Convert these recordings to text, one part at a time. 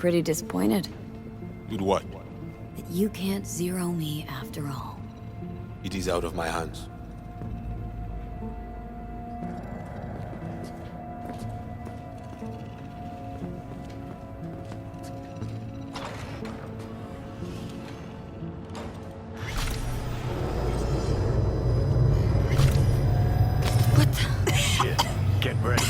pretty disappointed. With what? That you can't zero me after all. It is out of my hands. What the? Shit. Get ready.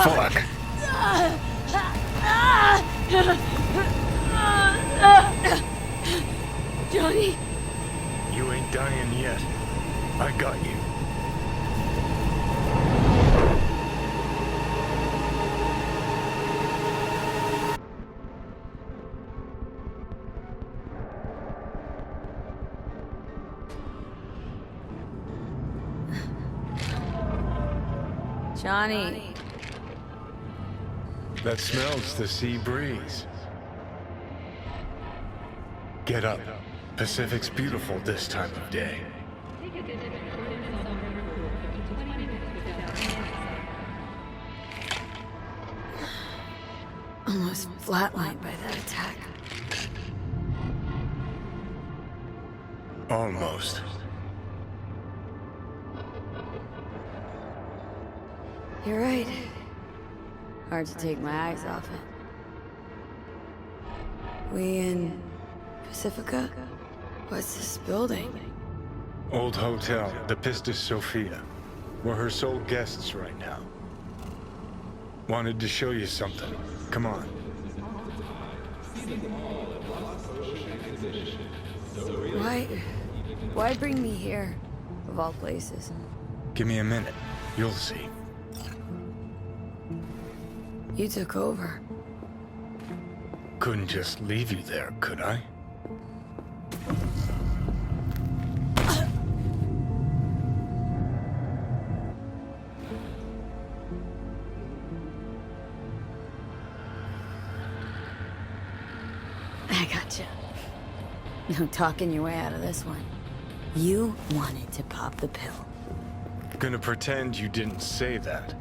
Fuck! Johnny? You ain't dying yet. I got you. Johnny. That smells the sea breeze. Get up. Pacific's beautiful this time of day. Almost flatlined by that attack. Almost. You're right. Hard to take my eyes off it. We in Pacifica? What's this building? Old hotel, the Pistis Sophia. We're her sole guests right now. Wanted to show you something. Come on. Why bring me here, of all places? Give me a minute. You'll see. You took over. Couldn't just leave you there, could I? I gotcha. No talking your way out of this one. You wanted to pop the pill. Gonna pretend you didn't say that.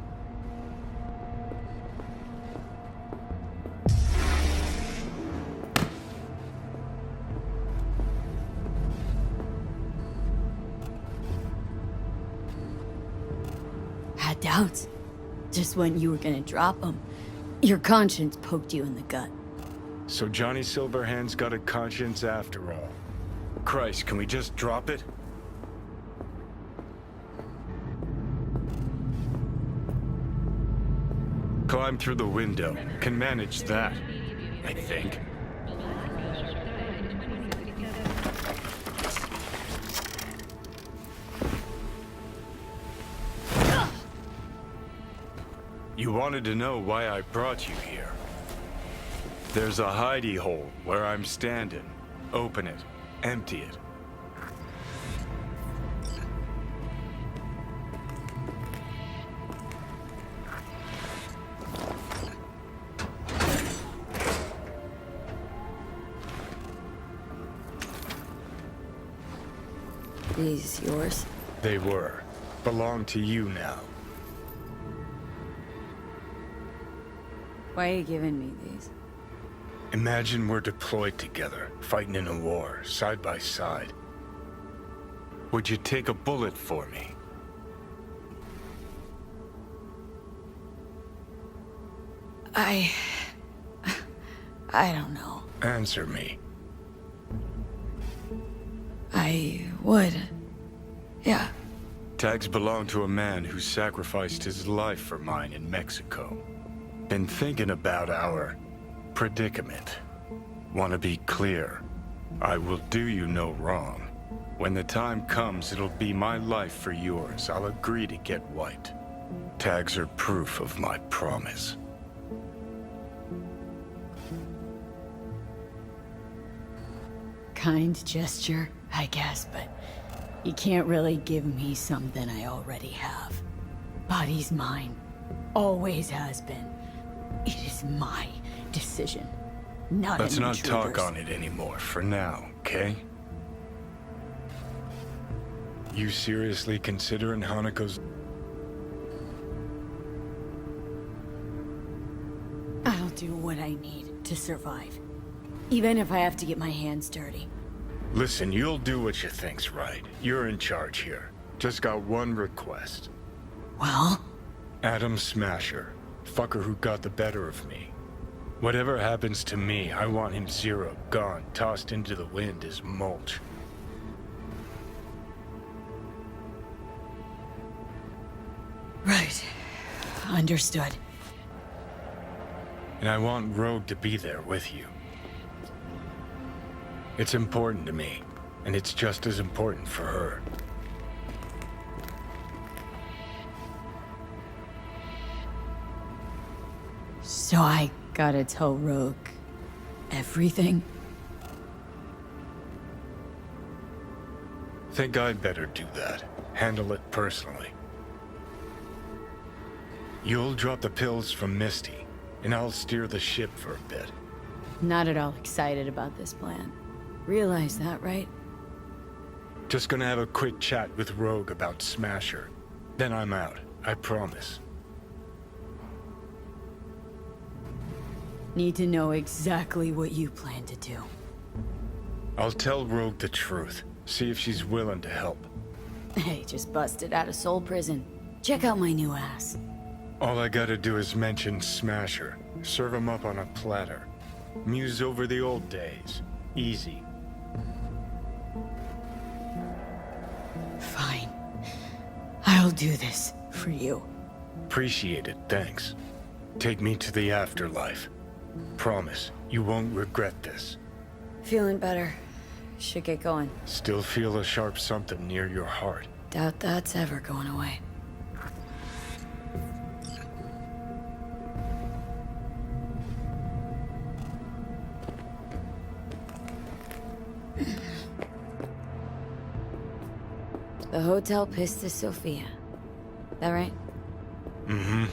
Had doubts. Just when you were gonna drop them, your conscience poked you in the gut. So Johnny Silverhand's got a conscience after all. Christ, can we just drop it? Climb through the window. Can manage that, I think. You wanted to know why I brought you here. There's a hidey hole where I'm standing. Open it. Empty it. These yours? They were. Belong to you now. Why are you giving me these? Imagine we're deployed together, fighting in a war, side by side. Would you take a bullet for me? I don't know. Answer me. I would. Yeah. Tags belong to a man who sacrificed his life for mine in Mexico. Been thinking about our predicament. Want to be clear. I will do you no wrong. When the time comes, it'll be my life for yours. I'll agree to get wiped. Tags are proof of my promise. Kind gesture, I guess, but you can't really give me something I already have. Body's mine. Always has been. It is my decision, not Let's an not intruder's. talk on it anymore for now, okay? You seriously considering Hanako's... I'll do what I need to survive. Even if I have to get my hands dirty. Listen, you'll do what you think's right. You're in charge here. Just got one request. Well? Adam Smasher. Fucker who got the better of me. Whatever happens to me, I want him zero, gone, tossed into the wind as mulch. Right. Understood. And I want Rogue to be there with you. It's important to me, and it's just as important for her. So I gotta tell Rogue everything? Think I'd better do that. Handle it personally. You'll drop the pills from Misty, and I'll steer the ship for a bit. Not at all excited about this plan. Realize that, right? Just gonna have a quick chat with Rogue about Smasher. Then I'm out, I promise. Need to know exactly what you plan to do. I'll tell Rogue the truth. See if she's willing to help. Hey, just busted out of Soul Prison. Check out my new ass. All I gotta do is mention Smasher. Serve him up on a platter. Muse over the old days. Easy. Fine. I'll do this for you. Appreciate it, thanks. Take me to the afterlife. Promise, you won't regret this. Feeling better. Should get going. Still feel a sharp something near your heart. Doubt that's ever going away. The Hotel Pistis Sophia. That right? Mm-hmm.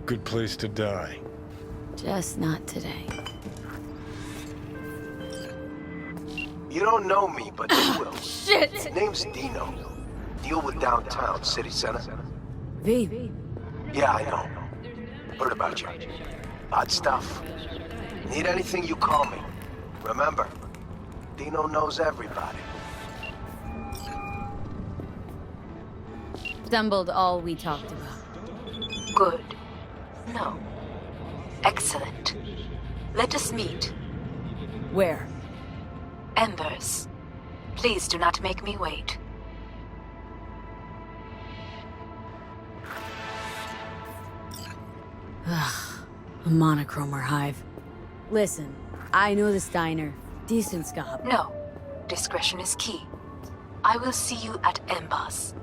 Good place to die. Just not today. You don't know me, but you will. Shit! Name's Dino. Deal with downtown, city center. V. Yeah, I know. Heard about you. Odd stuff. Need anything, you call me. Remember, Dino knows everybody. Stumbled all we talked about. Good. No. Excellent. Let us meet. Where? Embers. Please do not make me wait. Ugh. A monochromer hive. Listen, I know the Steiner. Decent scob. No. Discretion is key. I will see you at Embers.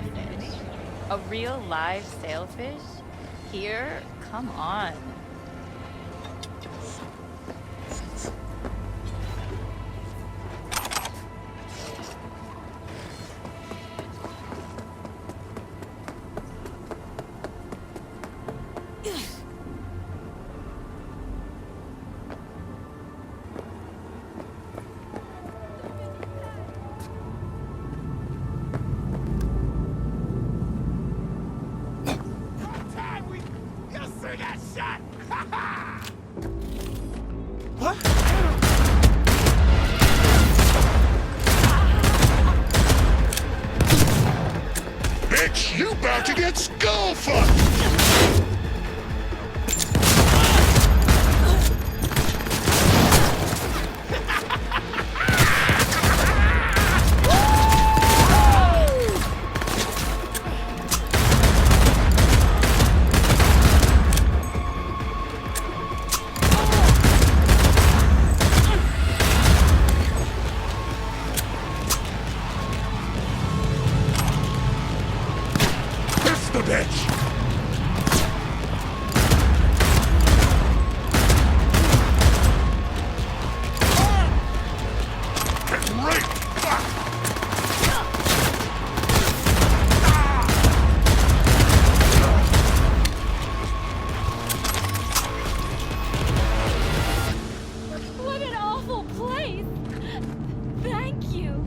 sailfish? A real live sailfish? Here? Come on. Bitch, you about to get skull fucked! The bitch! Great! Fuck! What an awful place! Thank you!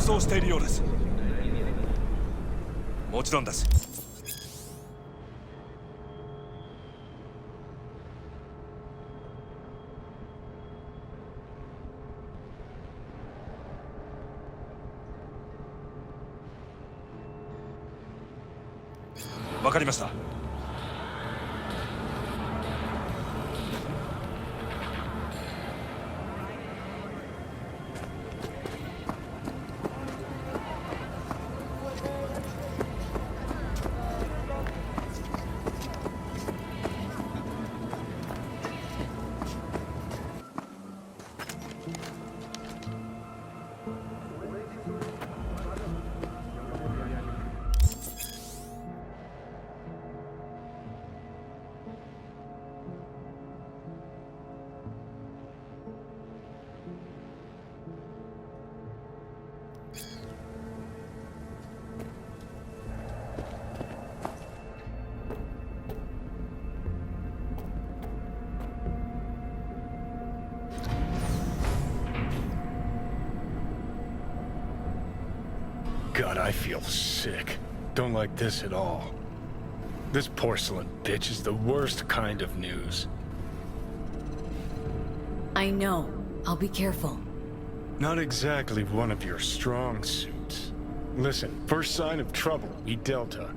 装しているようです。もちろんです。わかりました。God, I feel sick. Don't like this at all. This porcelain bitch is the worst kind of news. I know. I'll be careful. Not exactly one of your strong suits. Listen, first sign of trouble, we Delta.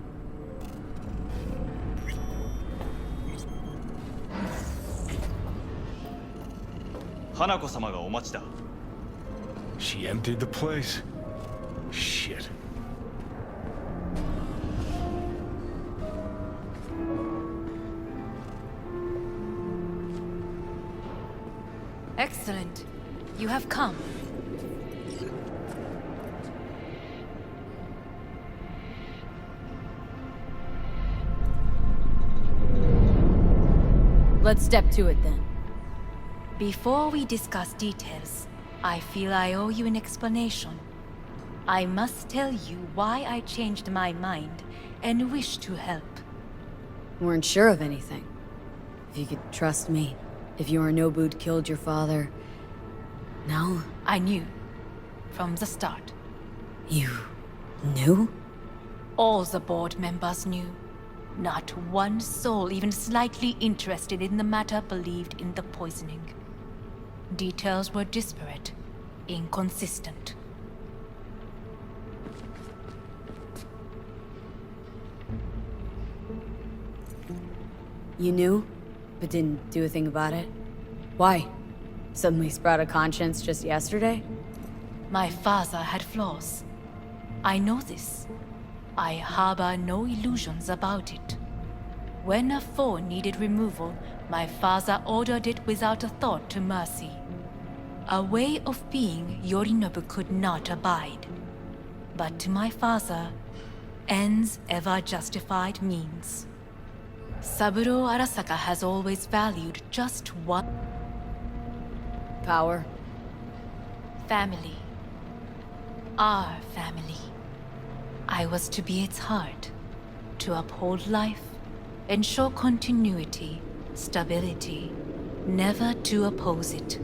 Hanako-samaがお待ちだ。 She emptied the place? Shit. Excellent. You have come. Let's step to it then. Before we discuss details, I feel I owe you an explanation. I must tell you why I changed my mind and wish to help. Weren't sure of anything. If you could trust me. If Yorinobu'd killed your father... No? I knew. From the start. You... knew? All the board members knew. Not one soul even slightly interested in the matter believed in the poisoning. Details were disparate, inconsistent. You knew, but didn't do a thing about it? Why? Suddenly sprout a conscience just yesterday? My father had flaws. I know this. I harbor no illusions about it. When a foe needed removal, my father ordered it without a thought to mercy. A way of being Yorinobu could not abide. But to my father, ends ever justified means. Saburo Arasaka has always valued just one... Power? Family. Our family. I was to be its heart, to uphold life, ensure continuity, stability, never to oppose it.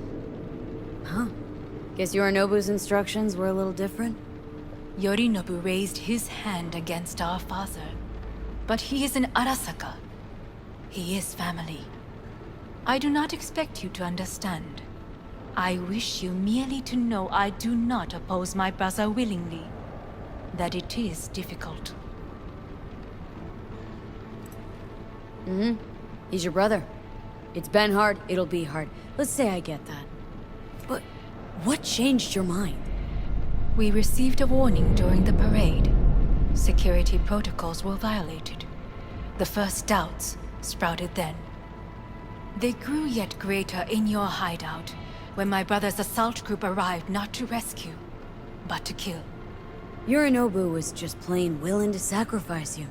Huh. Guess Yorinobu's instructions were a little different? Yorinobu raised his hand against our father, but he is an Arasaka. He is family. I do not expect you to understand. I wish you merely to know I do not oppose my brother willingly. That it is difficult. Mm-hmm. He's your brother. It's been hard, it'll be hard. Let's say I get that. But what changed your mind? We received a warning during the parade. Security protocols were violated. The first doubts sprouted then. They grew yet greater in your hideout, when my brother's assault group arrived not to rescue, but to kill. Yorinobu was just plain willing to sacrifice you.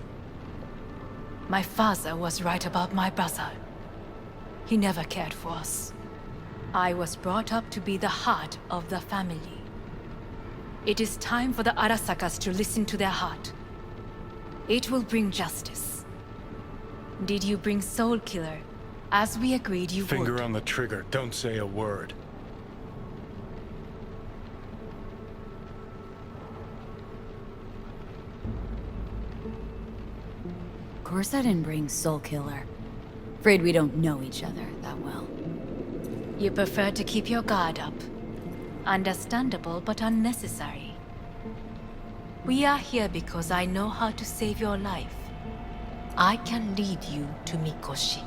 My father was right about my brother. He never cared for us. I was brought up to be the heart of the family. It is time for the Arasakas to listen to their heart. It will bring justice. Did you bring Soul Killer, as we agreed you would? Finger on the trigger, don't say a word. course I didn't bring Soul Killer. Afraid we don't know each other that well. You prefer to keep your guard up. Understandable, but unnecessary. We are here because I know how to save your life. I can lead you to Mikoshi.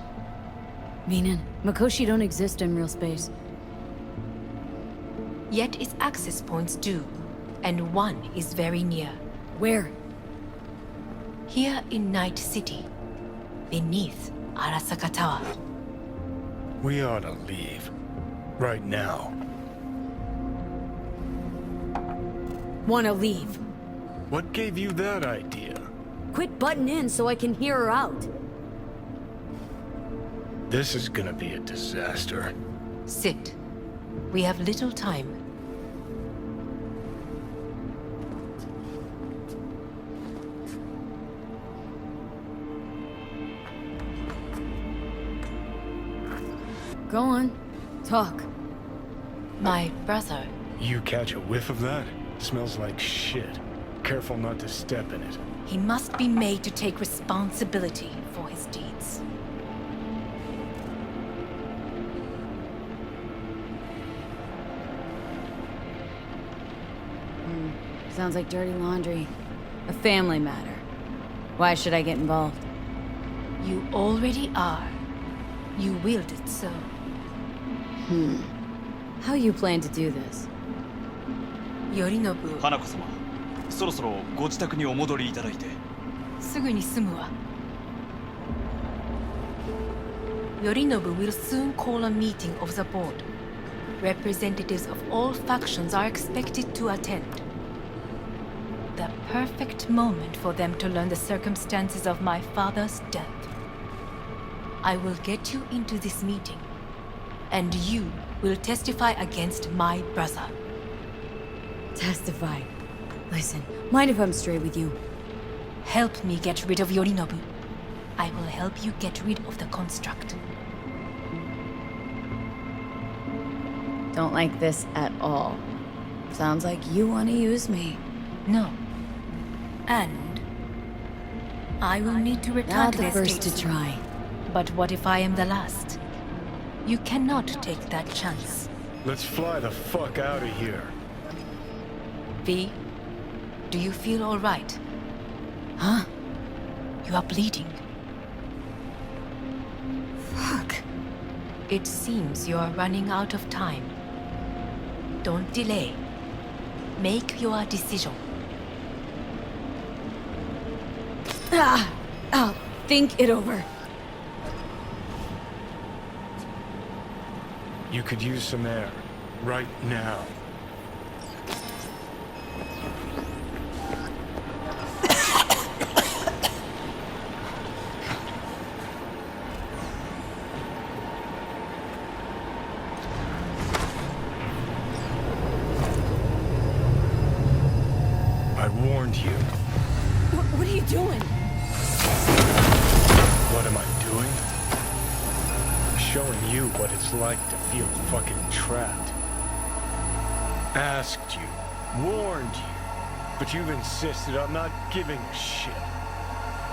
Meaning, Mikoshi don't exist in real space. Yet its access points do, and one is very near. Where? Here in Night City, beneath Arasaka Tower. We ought to leave. Right now. Wanna leave. What gave you that idea? Quit butting in so I can hear her out. This is gonna be a disaster. Sit. We have little time. Go on. Talk. My brother. You catch a whiff of that? Smells like shit. Careful not to step in it. He must be made to take responsibility for his deeds. Sounds like dirty laundry. A family matter. Why should I get involved? You already are. You willed it so. How you plan to do this? Yorinobu, 花子様、そろそろご自宅にお戻りいただいて。すぐに済むわ。Yorinobu will soon call a meeting of the board. Representatives of all factions are expected to attend. The perfect moment for them to learn the circumstances of my father's death. I will get you into this meeting, and you will testify against my brother. Testify. Listen, mind if I'm straight with you? Help me get rid of Yorinobu. I will help you get rid of the construct. Don't like this at all. Sounds like you want to use me. No. And I will need to return Not to the this first state to soon. try. But what if I am the last? You cannot take that chance. Let's fly the fuck out of here. V, do you feel all right? Huh? You are bleeding. Fuck. It seems you are running out of time. Don't delay. Make your decision. I'll think it over. You could use some air. Right now. I warned you. What are you doing? What am I doing? Showing you what it's like to feel fucking trapped. Asked you, warned you, but you've insisted on not giving a shit.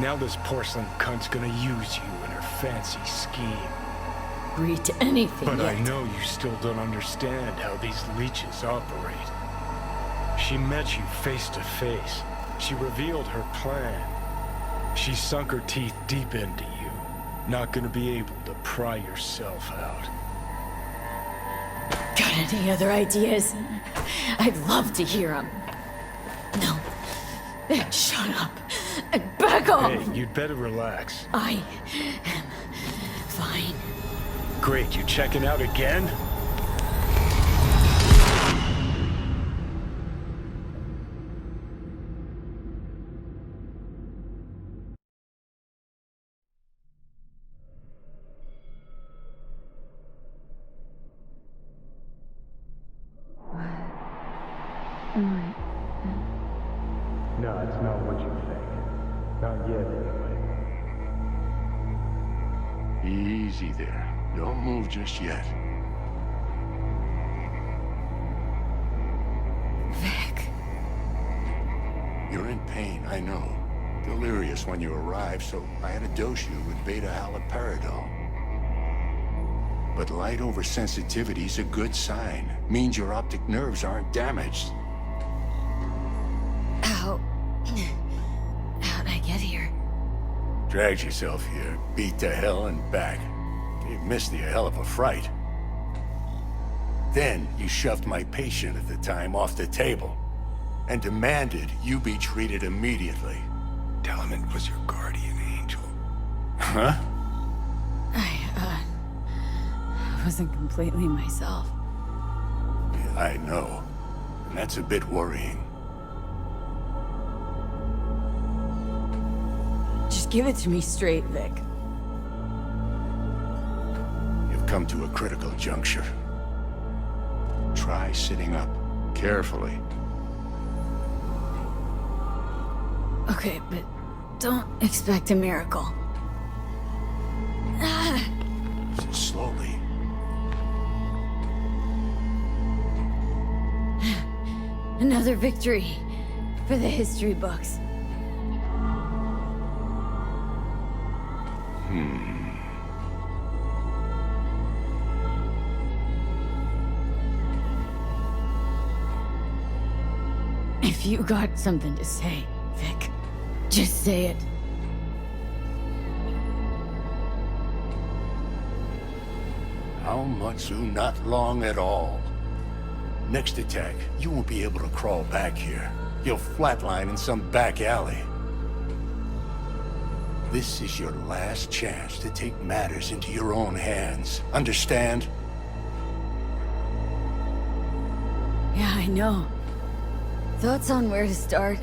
Now this porcelain cunt's gonna use you in her fancy scheme. Agree to anything But I yet. know you still don't understand how these leeches operate. She met you face to face. She revealed her plan. She sunk her teeth deep into you. Not gonna be able to pry yourself out. Got any other ideas? I'd love to hear them. No. Shut up. And back off. Hey, you'd better relax. I am fine. Great, you checking out again? No, it's not what you think. Not yet, anyway. Easy there. Don't move just yet. Vic. You're in pain, I know. delirious when you arrived, so I had to dose you with beta-haloperidol. But light oversensitivity is a good sign. Means your optic nerves aren't damaged. How... How'd I get here? Dragged yourself here, beat to hell and back. Gave Misty a hell of a fright. Then you shoved my patient at the time off the table and demanded you be treated immediately. Tell him it was your guardian angel. Huh? I wasn't completely myself. Yeah, I know. And that's a bit worrying. Just give it to me straight, Vic. You've come to a critical juncture. Try sitting up, carefully. Okay, but don't expect a miracle. Slowly. Another victory for the history books. If you got something to say, Vic, just say it. How much? Not long at all. Next attack, you won't be able to crawl back here. You'll flatline in some back alley. This is your last chance to take matters into your own hands. Understand? Yeah, I know. Thoughts on where to start?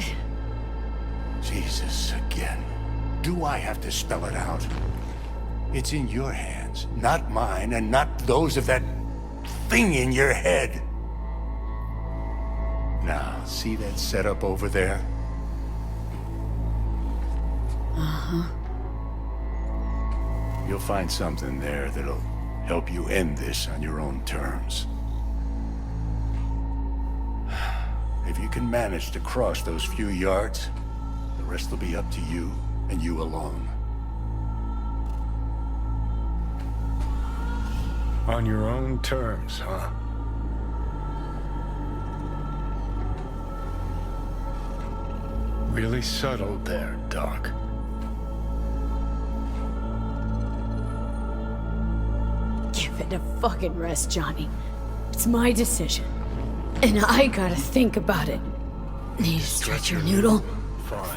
Jesus, again. Do I have to spell it out? It's in your hands, not mine, and not those of that thing in your head. Now, see that setup over there? Uh-huh. You'll find something there that'll help you end this on your own terms. If you can manage to cross those few yards, the rest will be up to you and you alone. On your own terms, huh? Really subtle there, Doc. Give it a fucking rest, Johnny. It's my decision. And I gotta think about it. Need a stretcher noodle?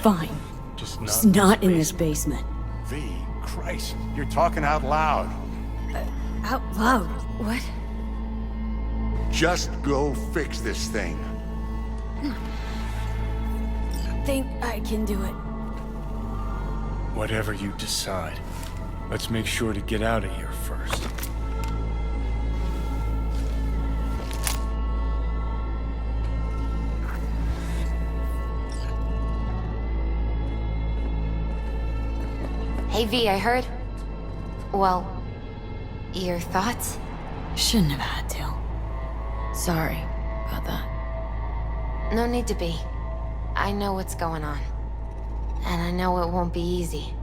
Fine. Just not in this basement. V, Christ, you're talking out loud. Out loud? What? Just go fix this thing. Think I can do it. Whatever you decide, let's make sure to get out of here first. Hey V, I heard... Well, your thoughts? Shouldn't have had to. Sorry about that. No need to be. I know what's going on. And I know it won't be easy.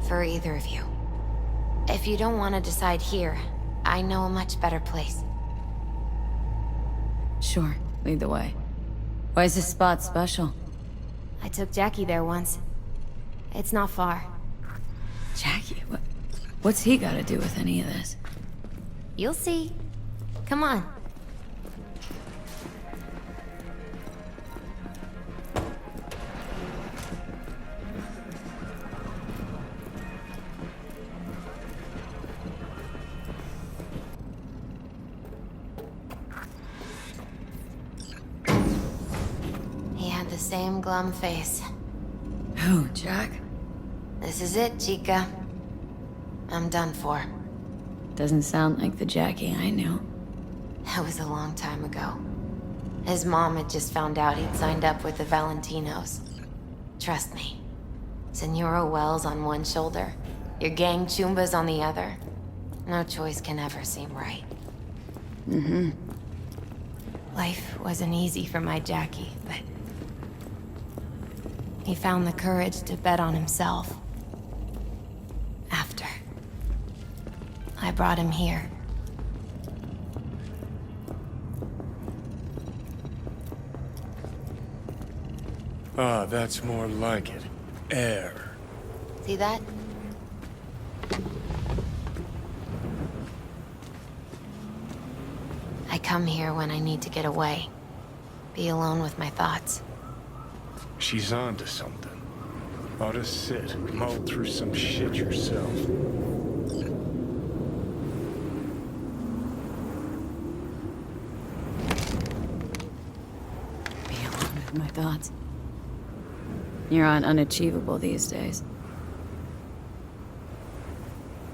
For either of you. If you don't want to decide here, I know a much better place. Sure, lead the way. Why is this spot special? I took Jackie there once. It's not far. Jackie? What's he got to do with any of this? You'll see. Come on. He had the same glum face. Who, Jack? This is it, Chica. I'm done for. Doesn't sound like the Jackie I knew. That was a long time ago. His mom had just found out he'd signed up with the Valentinos. Trust me. Senora Wells on one shoulder, your gang Chumbas on the other. No choice can ever seem right. Mm-hmm. Life wasn't easy for my Jackie, but... He found the courage to bet on himself. After I brought him here. Ah, that's more like it. Air. See that? I come here when I need to get away. Be alone with my thoughts. She's onto something. Ought to sit, mull through some shit yourself. Be alone with my thoughts. You're on unachievable these days.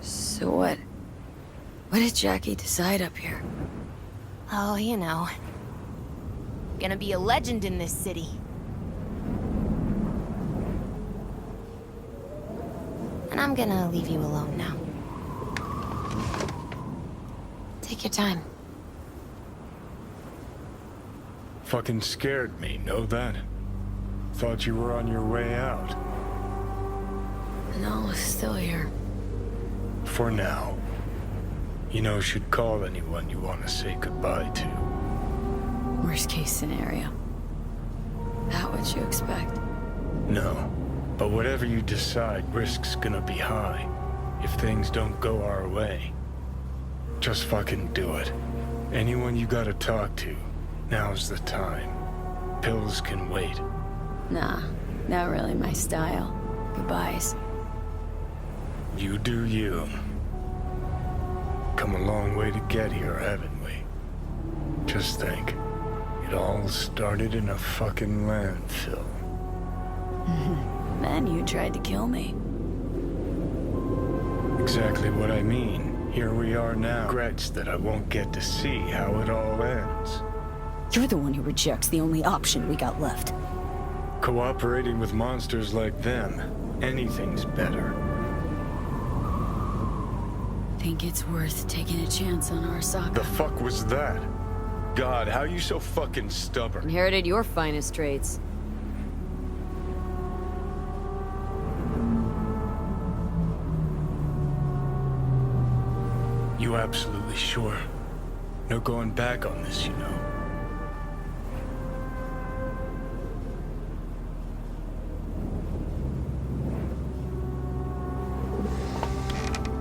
So what did Jackie decide up here? Oh, you know. Gonna be a legend in this city. And I'm gonna leave you alone now. Take your time. Fucking scared me, know that? Thought you were on your way out. No, still here. For now. You know, should call anyone you want to say goodbye to. Worst case scenario. That what you expect? No. But whatever you decide, risk's gonna be high. If things don't go our way. Just fucking do it. Anyone you gotta talk to, now's the time. Pills can wait. Nah, not really my style. Goodbyes. You do you. Come a long way to get here, haven't we? Just think. It all started in a fucking landfill. Then you tried to kill me. Exactly what I mean. Here we are now. Regrets that I won't get to see how it all ends. You're the one who rejects the only option we got left. Cooperating with monsters like them, anything's better. Think it's worth taking a chance on Arasaka. The fuck was that? God, how you so fucking stubborn? Inherited your finest traits. You absolutely sure? No going back on this, you know.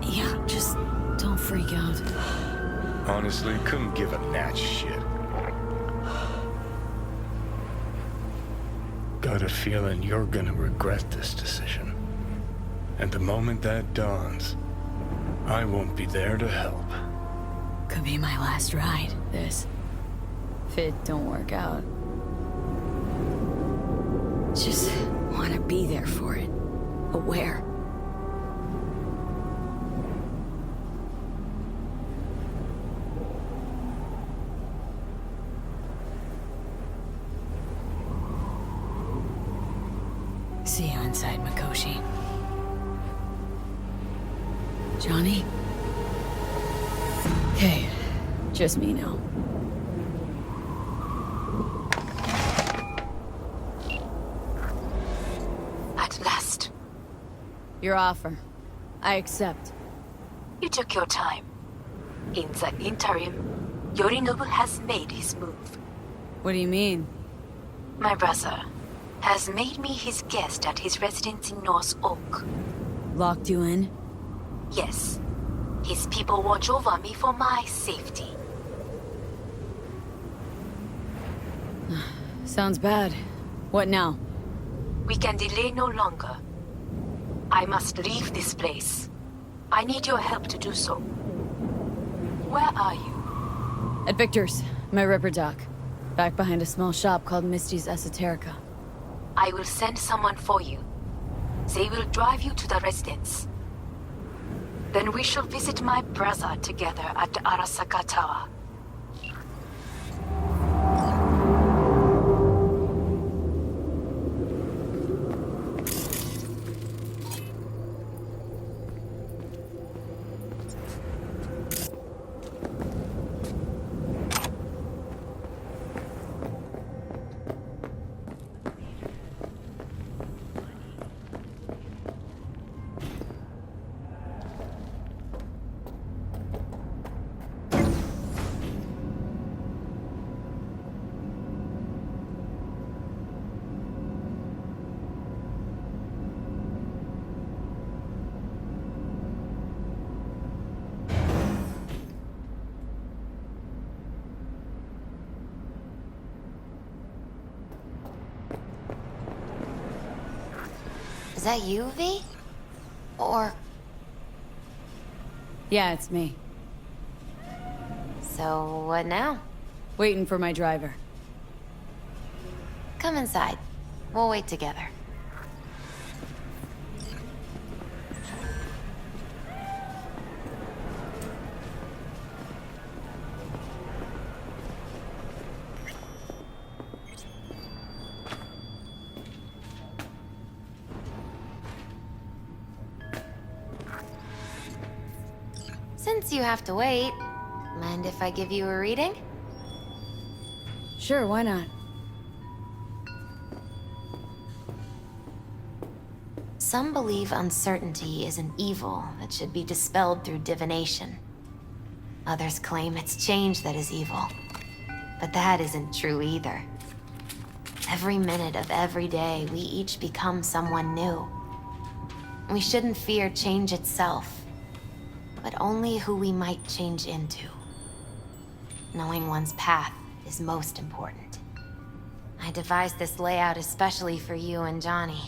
Yeah, just don't freak out. Honestly, couldn't give a gnat's shit. Got a feeling you're gonna regret this decision. And the moment that dawns, I won't be there to help. Could be my last ride, this. If it don't work out. Just want to be there for it. Aware. See you inside, Mikoshi. Johnny? Hey, just me now. At last. Your offer. I accept. You took your time. In the interim, Yorinobu has made his move. What do you mean? My brother has made me his guest at his residence in North Oak. Locked you in? Yes. His people watch over me for my safety. Sounds bad. What now? We can delay no longer. I must leave this place. I need your help to do so. Where are you? At Victor's, my ripper dock. Back behind a small shop called Misty's Esoterica. I will send someone for you. They will drive you to the residence. Then we shall visit my brother together at the Arasaka Tower. Is that you, V? Or... Yeah, it's me. So, what now? Waiting for my driver. Come inside. We'll wait together. Since you have to wait, mind if I give you a reading? Sure, why not? Some believe uncertainty is an evil that should be dispelled through divination. Others claim it's change that is evil. But that isn't true either. Every minute of every day, we each become someone new. We shouldn't fear change itself, but only who we might change into. Knowing one's path is most important. I devised this layout especially for you and Johnny.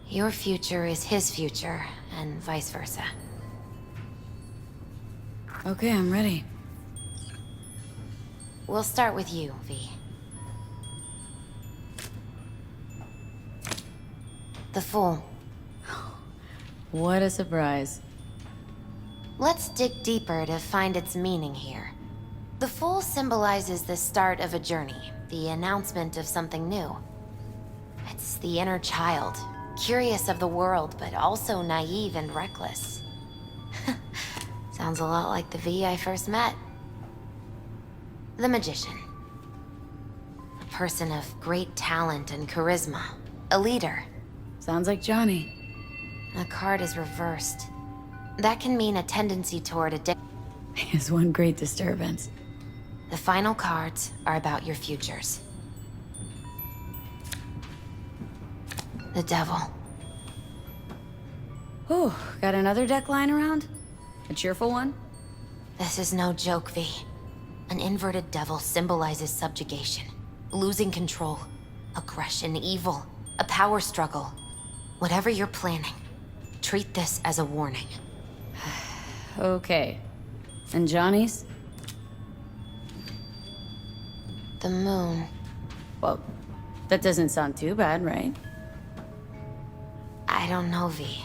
Your future is his future, and vice versa. Okay, I'm ready. We'll start with you, V. The Fool. What a surprise. Let's dig deeper to find its meaning here. The Fool symbolizes the start of a journey, the announcement of something new. It's the inner child, curious of the world, but also naive and reckless. Sounds a lot like the V I first met. The Magician. A person of great talent and charisma. A leader. Sounds like Johnny. The card is reversed. That can mean a tendency toward addiction. Is one great disturbance. The final cards are about your futures. The Devil. Whew, got another deck lying around? A cheerful one? This is no joke, V. An inverted devil symbolizes subjugation, losing control, aggression, evil, a power struggle. Whatever you're planning, treat this as a warning. Okay. And Johnny's? The Moon. Well, that doesn't sound too bad, right? I don't know, V.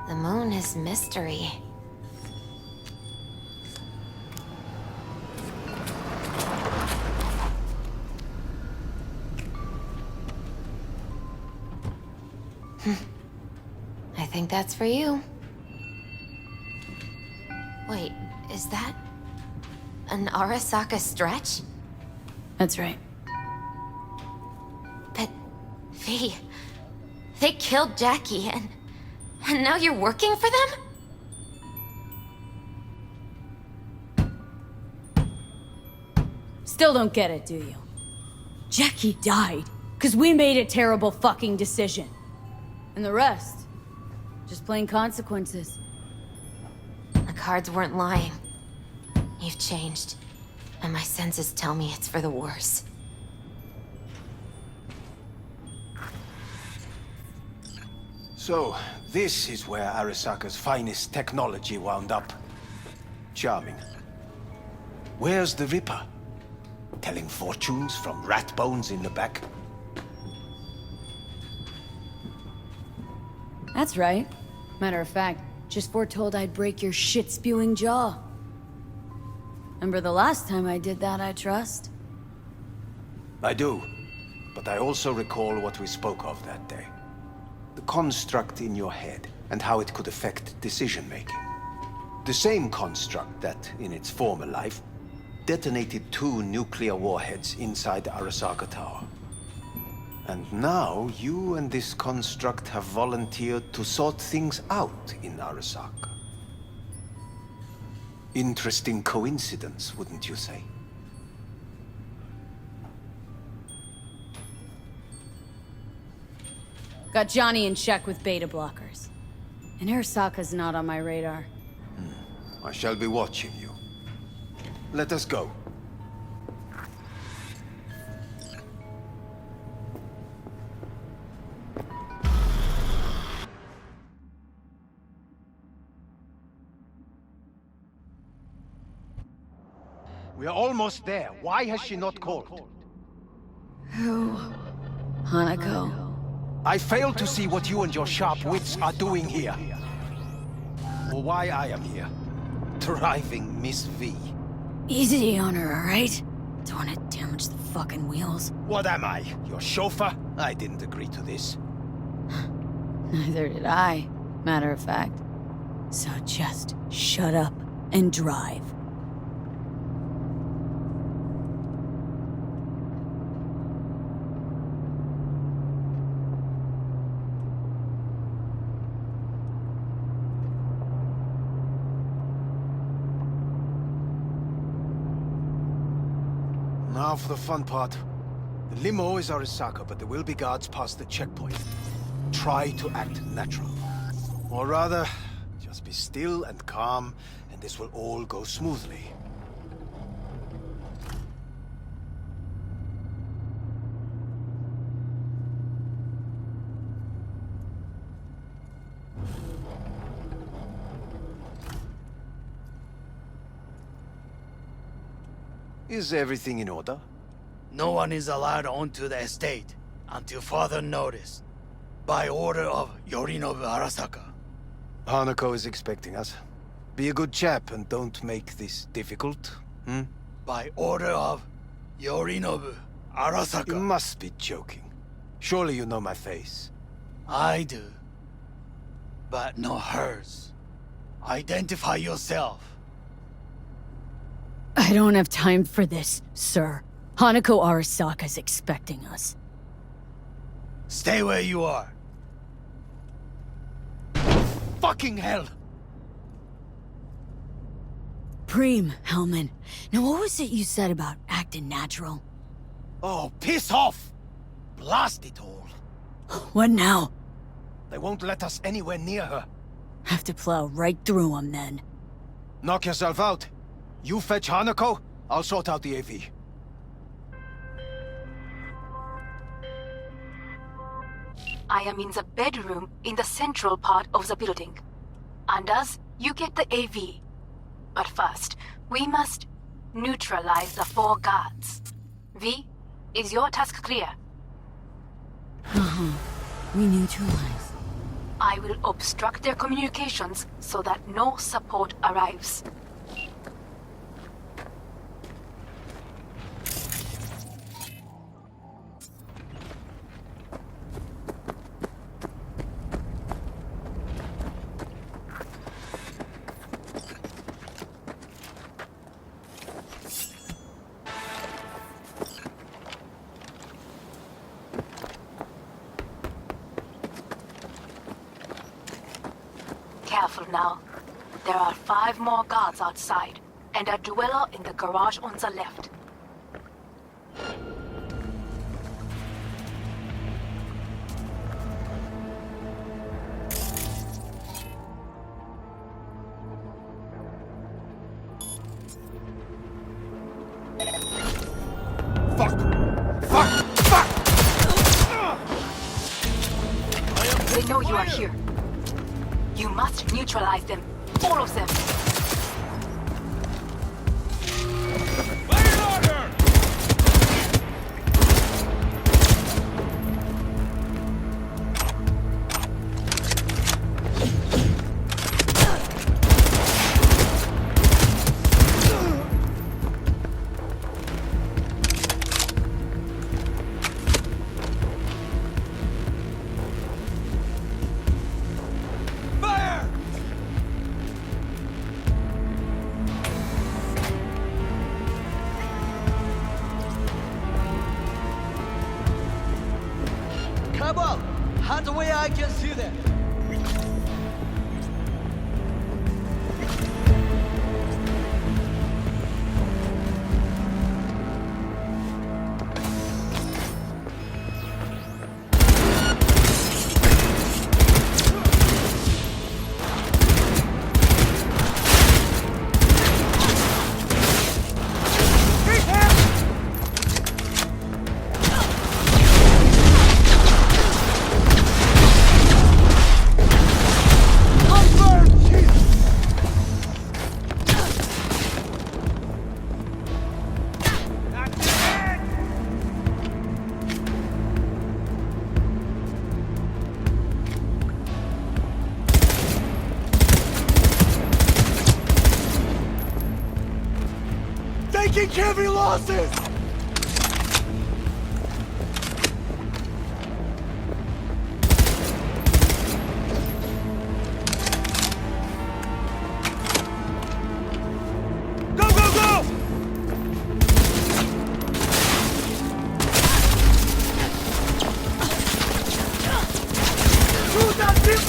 The Moon is mystery. I think that's for you. Wait, is that an Arasaka stretch? That's right. But, V, they killed Jackie and now you're working for them? Still don't get it, do you? Jackie died because we made a terrible fucking decision. And the rest, just plain consequences. The cards weren't lying. You've changed, and my senses tell me it's for the worse. So, this is where Arasaka's finest technology wound up. Charming. Where's the Ripper? Telling fortunes from rat bones in the back? That's right. Matter of fact, just foretold I'd break your shit-spewing jaw. Remember the last time I did that, I trust? I do. But I also recall what we spoke of that day. The construct in your head, and how it could affect decision-making. The same construct that, in its former life, detonated 2 nuclear warheads inside Arasaka Tower. And now, you and this construct have volunteered to sort things out in Arasaka. Interesting coincidence, wouldn't you say? Got Johnny in check with beta blockers. And Arasaka's not on my radar. I shall be watching you. Let us go. We are almost there. Why has she not called? Who? Hanako. I fail to see what you and your sharp wits are doing here. Or why I am here. Driving Miss V. Easy on her, alright? Don't want to damage the fucking wheels. What am I? Your chauffeur? I didn't agree to this. Neither did I, matter of fact. So just shut up and drive. Now for the fun part. The limo is Arasaka, but there will be guards past the checkpoint. Try to act natural. Or rather, just be still and calm, and this will all go smoothly. Is everything in order? No one is allowed onto the estate until further notice. By order of Yorinobu Arasaka. Hanako is expecting us. Be a good chap and don't make this difficult, hmm? By order of Yorinobu Arasaka. You must be joking. Surely you know my face. I do. But not hers. Identify yourself. I don't have time for this, sir. Hanako Arasaka's expecting us. Stay where you are. Fucking hell! Preem, Hellman. Now what was it you said about acting natural? Oh, piss off! Blast it all. What now? They won't let us anywhere near her. Have to plow right through them then. Knock yourself out. You fetch Hanako, I'll sort out the AV. I am in the bedroom in the central part of the building. Anders, you get the AV. But first, we must neutralize the 4 guards. V, is your task clear? We neutralize. I will obstruct their communications so that no support arrives. Careful now. There are 5 more guards outside, and a dweller in the garage on the left. They know you are here. You must neutralize them. All of them. Come on! Hands away, I can see them! taking heavy losses! Go, go, go! Shoot that ship!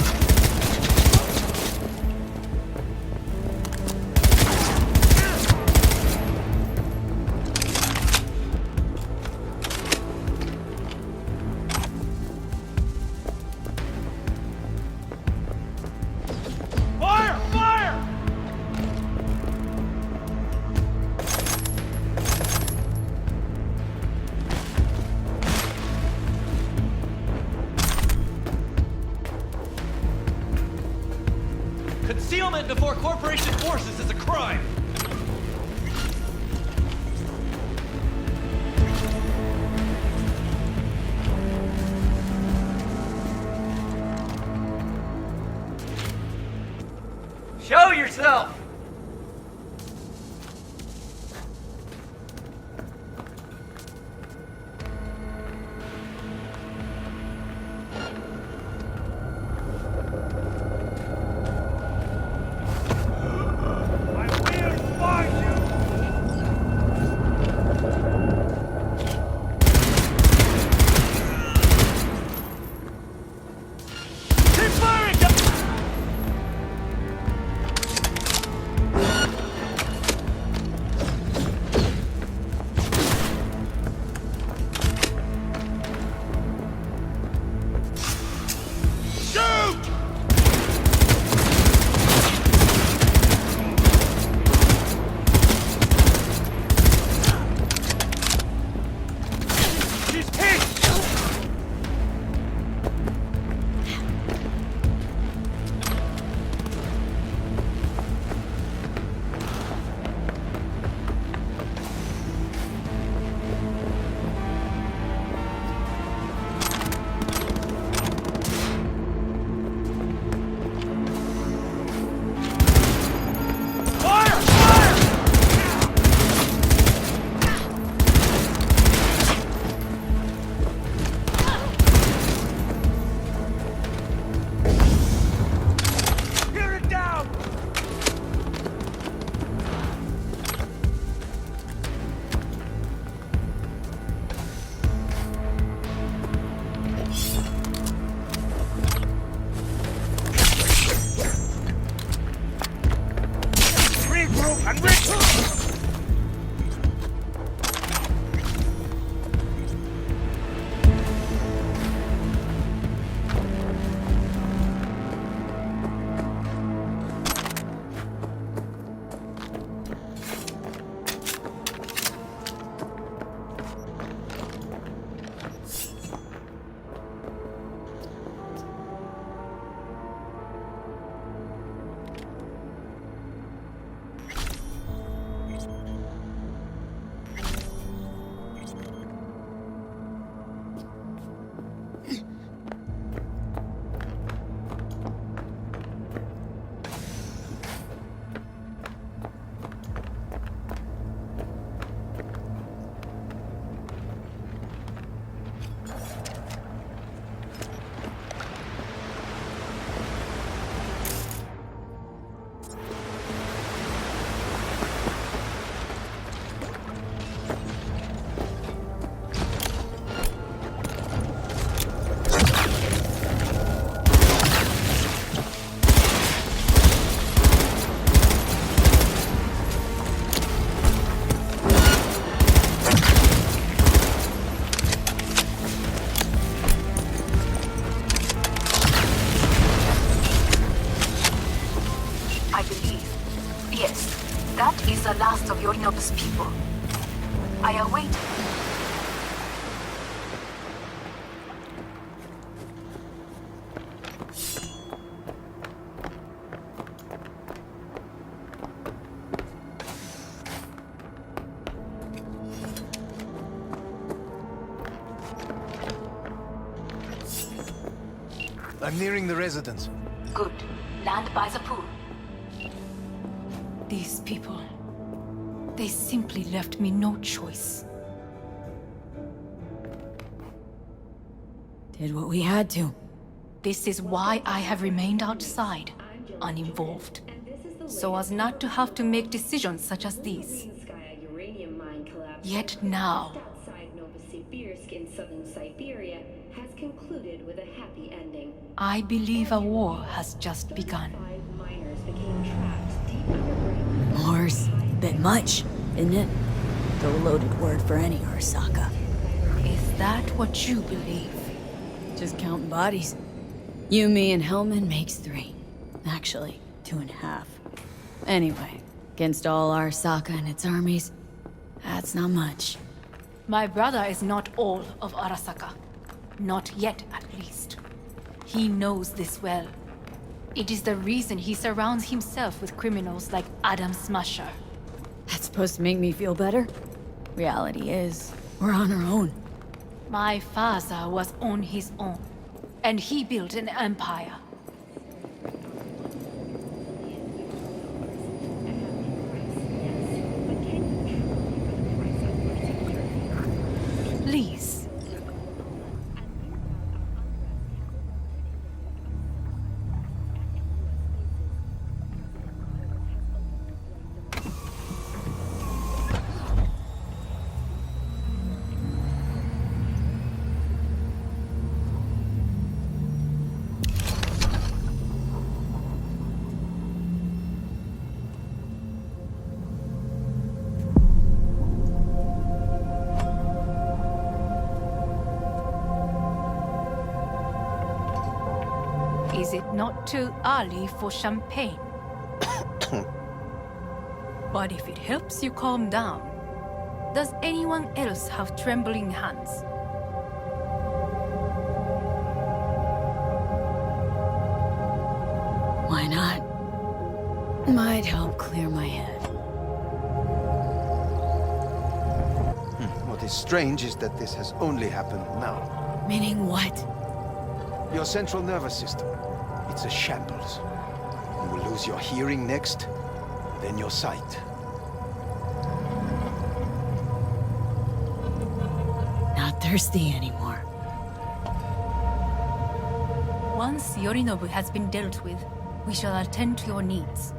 Fire! Fire! Concealment before corporation forces is a crime! Show yourself! I will find you! Keep firing! Shoot! She's hit! Fire! Fire! Tear it down! Regroup and regroup! I believe. Yes, that is the last of Yorinobu's people. I await. I'm nearing the residence. Good. Land by the pool. These people. They simply left me no choice. Did what we had to. This is why I have remained outside, uninvolved. So as not to have to make decisions such as these. Yet now... outside Novosibirsk in southern Siberia has concluded with a happy ending. I believe a war has just begun. 5 miners became trapped deep underground. War's a bit much, isn't it? The loaded word for any Arasaka. Is that what you believe? Just counting bodies. You, me, and Hellman makes 3. Actually, 2.5. Anyway, against all Arasaka and its armies, that's not much. My brother is not all of Arasaka. Not yet, at least. He knows this well. It is the reason he surrounds himself with criminals like Adam Smasher. That's supposed to make me feel better? Reality is, we're on our own. My father was on his own, and he built an empire. Please. Is it not too early for champagne? But if it helps you calm down, does anyone else have trembling hands? Why not? Might help clear my head. What is strange is that this has only happened now. Meaning what? Your central nervous system. It's a shambles. You will lose your hearing next, then your sight. Not thirsty anymore. Once Yorinobu has been dealt with, we shall attend to your needs.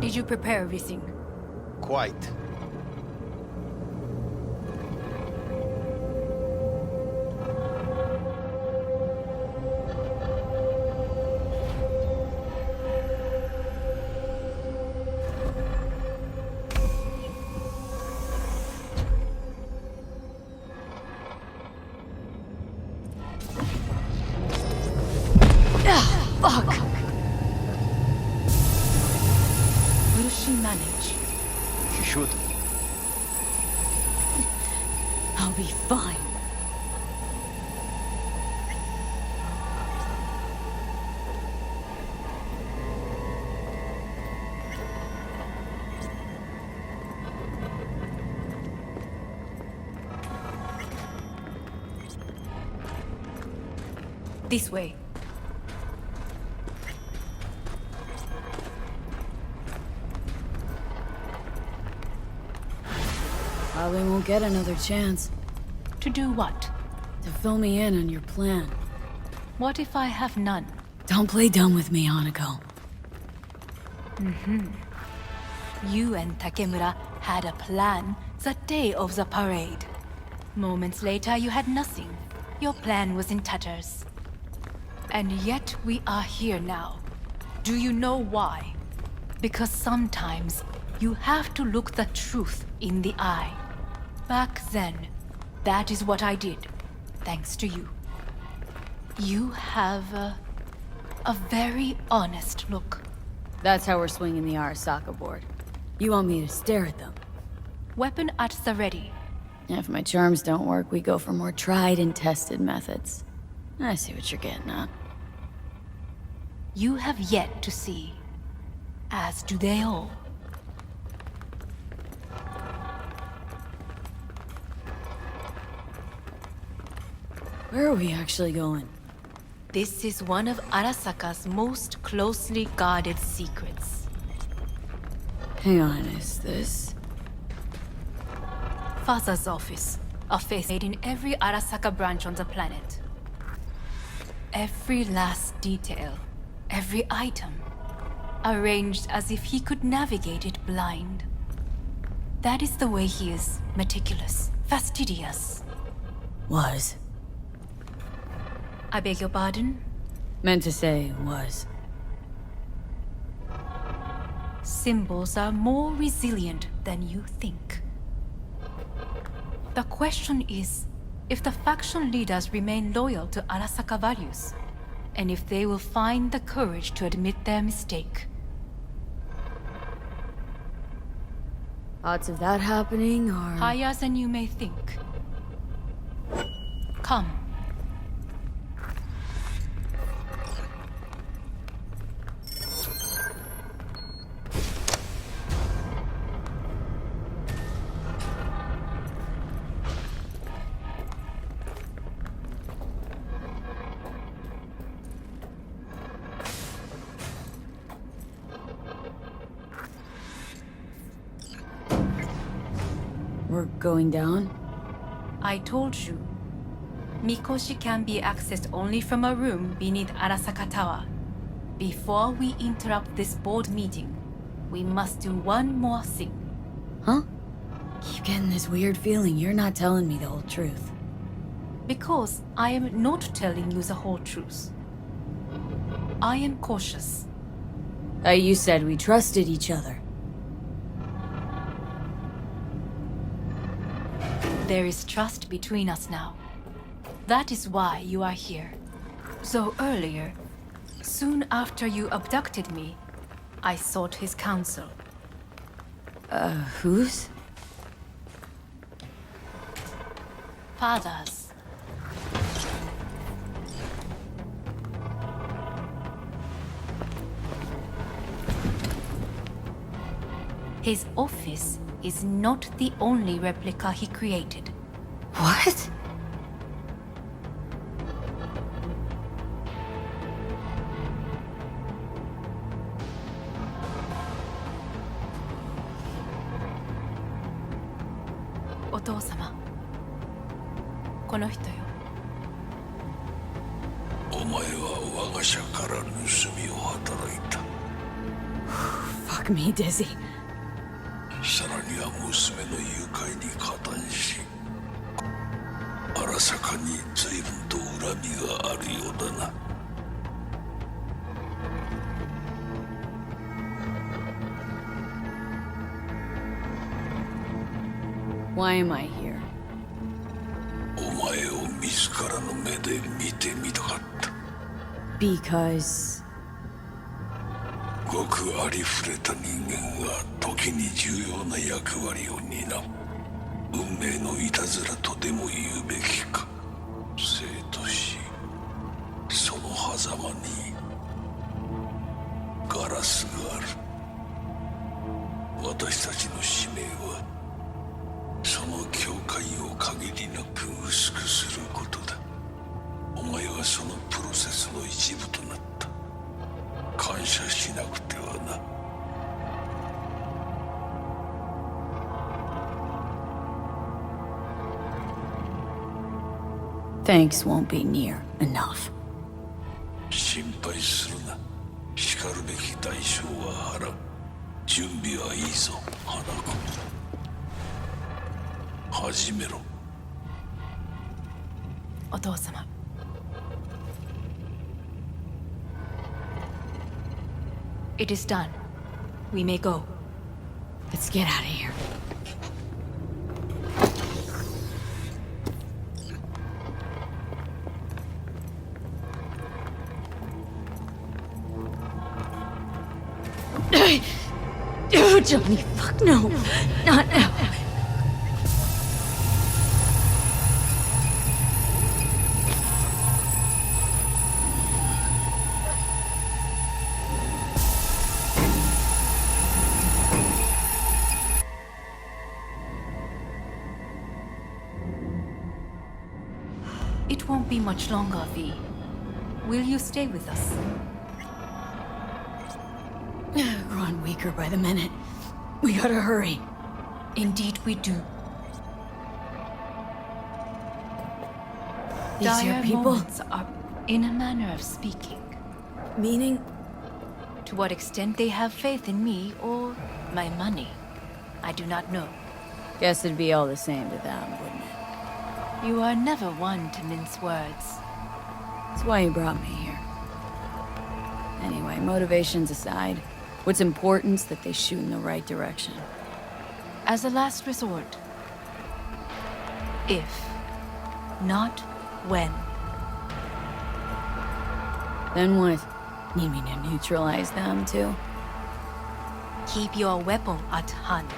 Did you prepare everything? Quite. Fuck! Will she manage? She should. I'll be fine. This way. Probably won't get another chance. To do what? To fill me in on your plan. What if I have none? Don't play dumb with me, Hanako. You and Takemura had a plan the day of the parade. Moments later, you had nothing. Your plan was in tatters. And yet we are here now. Do you know why? Because sometimes you have to look the truth in the eye. Back then, that is what I did, thanks to you. You have a very honest look. That's how we're swinging the Arasaka board. You want me to stare at them? Weapon at the ready. If my charms don't work, we go for more tried and tested methods. I see what you're getting at. You have yet to see, as do they all. Where are we actually going? This is one of Arasaka's most closely guarded secrets. Hang on, is this... Father's office. A face made in every Arasaka branch on the planet. Every last detail, every item, arranged as if he could navigate it blind. That is the way he is, meticulous, fastidious. Was. I beg your pardon? Meant to say was. Symbols are more resilient than you think. The question is, if the faction leaders remain loyal to Arasaka values, and if they will find the courage to admit their mistake. Odds of that happening are... Higher than you may think. Come. We're going down? I told you. Mikoshi can be accessed only from a room beneath Arasaka Tower. Before we interrupt this board meeting, we must do one more thing. Huh? Keep getting this weird feeling you're not telling me the whole truth. Because I am not telling you the whole truth. I am cautious. You said we trusted each other. There is trust between us now. That is why you are here. So earlier, soon after you abducted me, I sought his counsel. Whose? Father's. His office is not the only replica he created. What? Otou-sama. この人よ。お前は我が社から盗みを働いた。Fuck me, Dizzy. さらには娘の誘拐に加担し、荒坂に随分と恨みがあるようだな。Why am I here? お前を自らの目で見てみたかった。Because... ごくありふれた人間は時に重要な役割を担う。運命のいたずらとでも言うべきか。生と死、その狭間にガラスがある。私たちの使命はその境界を限りなく薄くすることだ。お前はそのプロセスの一部となった。感謝しなくてはな。Thanks won't be near enough. 心配するな。しかるべき代償は払う。準備はいいぞ、花子。始めろ。お父様。It is done. We may go. Let's get out of here. Oh, Johnny, fuck no. Not now. It won't be much longer, V. Will you stay with us? Growing weaker by the minute. We gotta hurry. Indeed we do. These your Dire people? moments are, in a manner of speaking. Meaning? To what extent they have faith in me or my money, I do not know. Guess it'd be all the same to them, wouldn't it? You are never one to mince words. That's why you brought me here. Anyway, motivations aside, what's important's that they shoot in the right direction. As a last resort. If, not when. Then what? You mean to neutralize them, too? Keep your weapon at hand.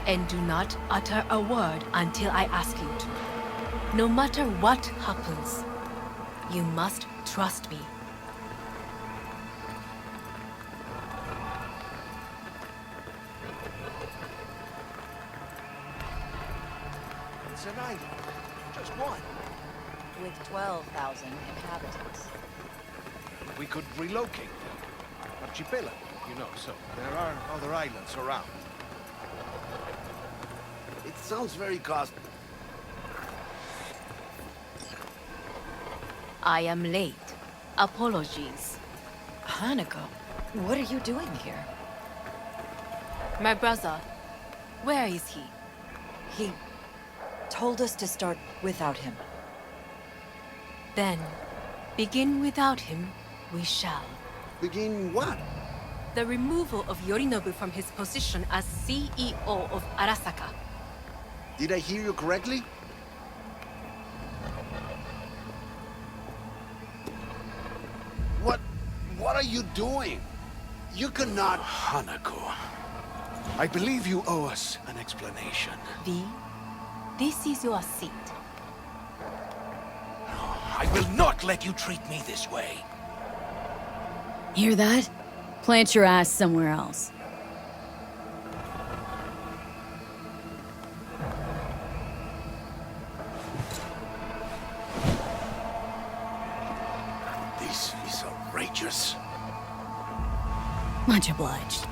And do not utter a word until I ask you to. No matter what happens, you must trust me. It's an island. Just one. With 12,000 inhabitants. We could relocate them. Archipelago, you know, so there are other islands around. It sounds very costly. I am late. Apologies. Hanako, what are you doing here? My brother, where is he? He told us to start without him. Then, begin without him, we shall. Begin what? The removal of Yorinobu from his position as CEO of Arasaka. Did I hear you correctly? What are you doing? You cannot... Hanako, I believe you owe us an explanation. V, this is your seat. I will not let you treat me this way. Hear that? Plant your ass somewhere else. This is outrageous. Much obliged.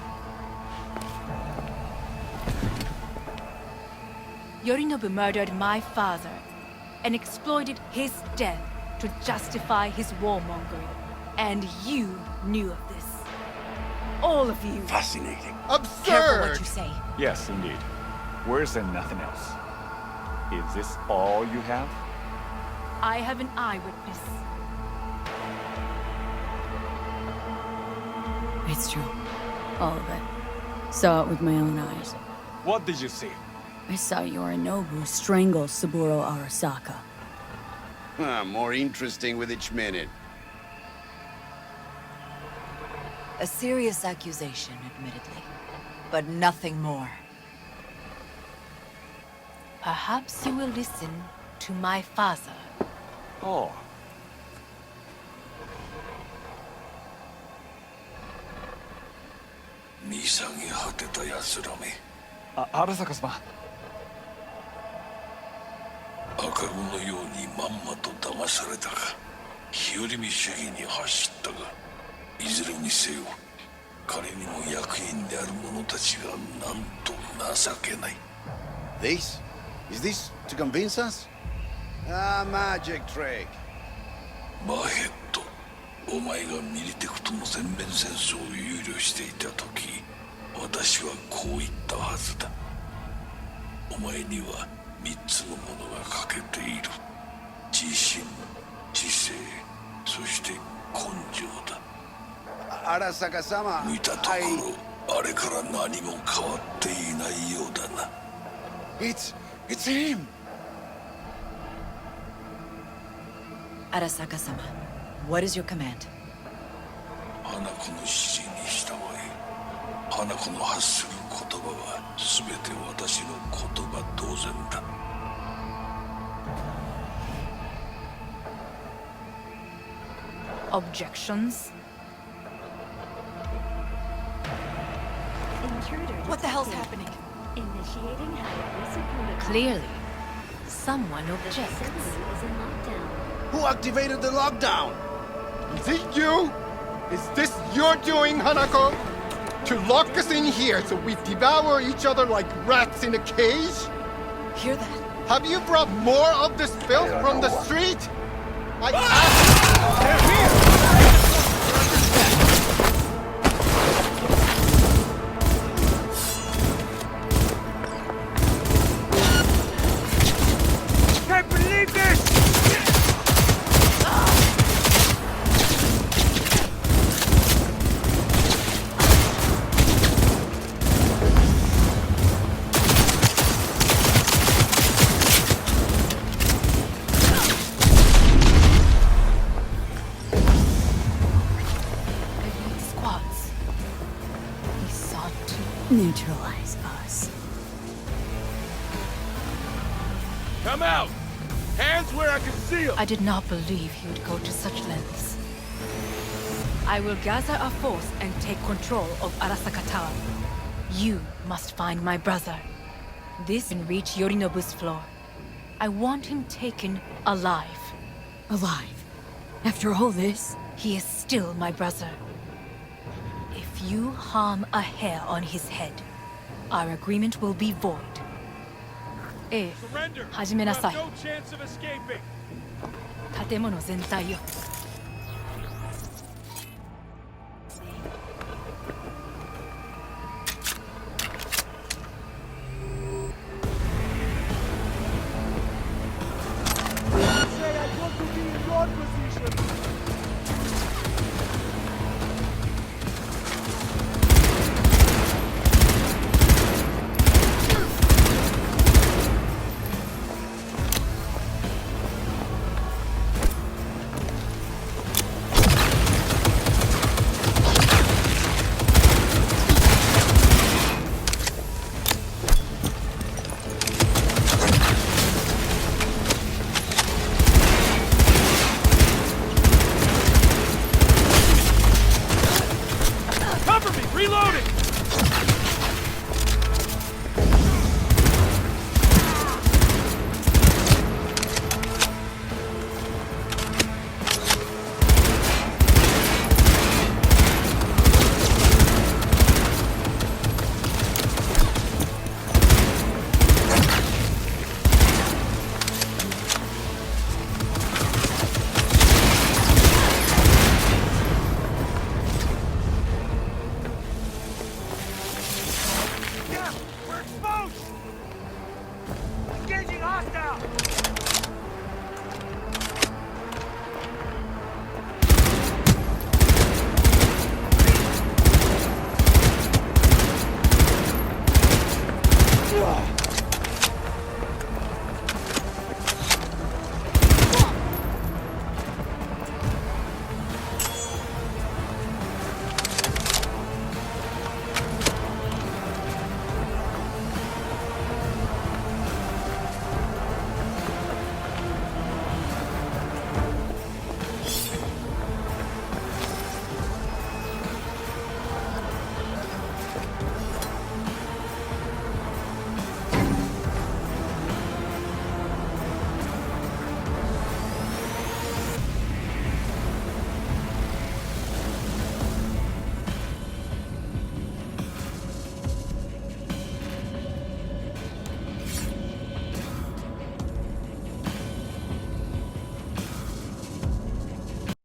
Yorinobu murdered my father and exploited his death to justify his warmongering. And you knew of this. All of you. Fascinating. Absurd! Careful what you say. Yes, indeed. Where's there nothing else? Is this all you have? I have an eyewitness. It's true. All of it. Saw it with my own eyes. What did you see? I saw Yorinobu strangle Saburo Arasaka. More interesting with each minute. A serious accusation, admittedly. But nothing more. Perhaps you will listen to my father. Oh. Arasaka-sama. 赤子のようにまんまと騙されたか、日和見主義に走ったが、いずれにせよ彼にも役員である者たちがなんと情けない。 This? Is this to convince us? Ah, magic trick. バヘット、お前がミリテクとの全面戦争を憂慮していた時、私はこう言ったはずだ。お前には3つのものが欠けている。自信、知性、そして根性だ。Arasaka-sama, 見たところ、あれから何も変わっていないようだな。It's him! Arasaka-sama, what is your command? 花子の指示に従い、花子の発する言葉は全て私の言葉同然だ。Objections? What the hell's happening? Initiating Hayabusa protocol. Clearly, someone objects. Is in lockdown. Who activated the lockdown? Is it you? Is this your doing, Hanako? To lock us in here so we devour each other like rats in a cage? Hear that? Have you brought more of this filth from the street? I asked. They're here! Can't believe this! Elite squads. He sought to Neutralize us. Come out! Hands where I can see them! I did not believe he would go to such lengths. I will gather a force and take control of Arasaka Tower. You must find my brother. This can reach Yorinobu's floor. I want him taken alive. Alive? After all this? He is still my brother. If you harm a hair on his head, our agreement will be void. Surrender! 始めなさい。 No chance of escaping! 建物全体よ。Say I want to be in your position! Cover me! Reloading! Yeah, we're exposed! Engaging hostile!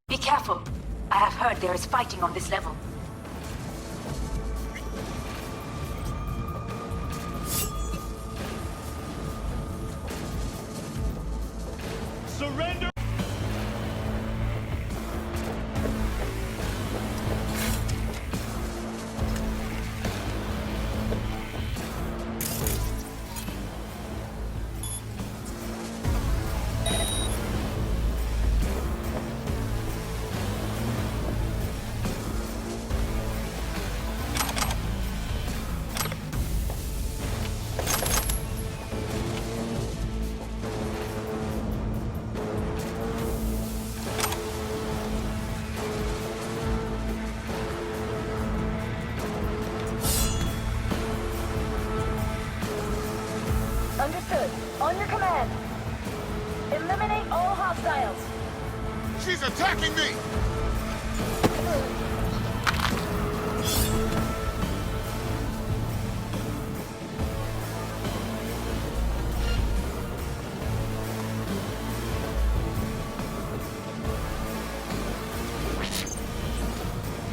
Be careful. I have heard there is fighting on this level. Surrender! command. Eliminate all hostiles. She's attacking me!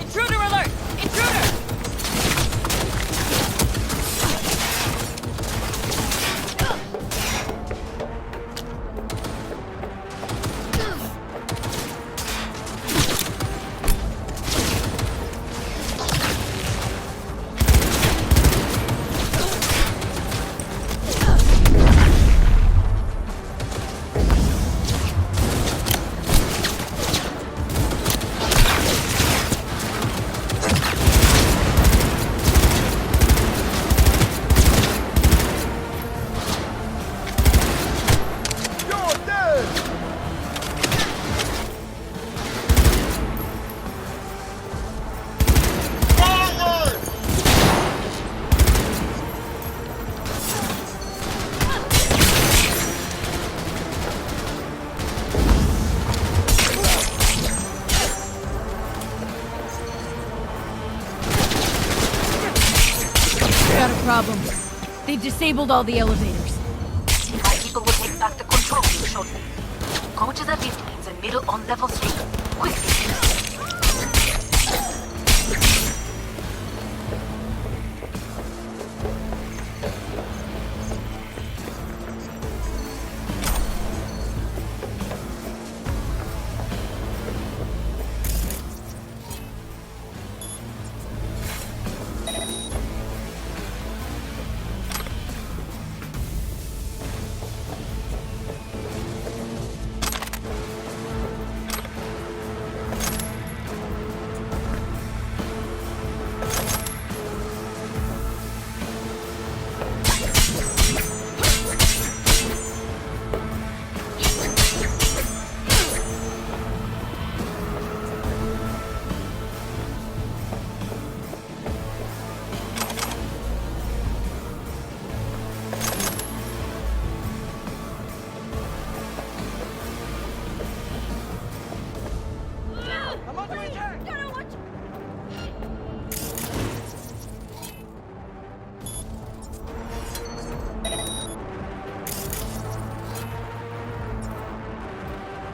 Intruder alert! Intruder! Got a problem. They've disabled all the elevators. My people will take back the control room shortly. Go to the lift in the middle on level 3. Quickly.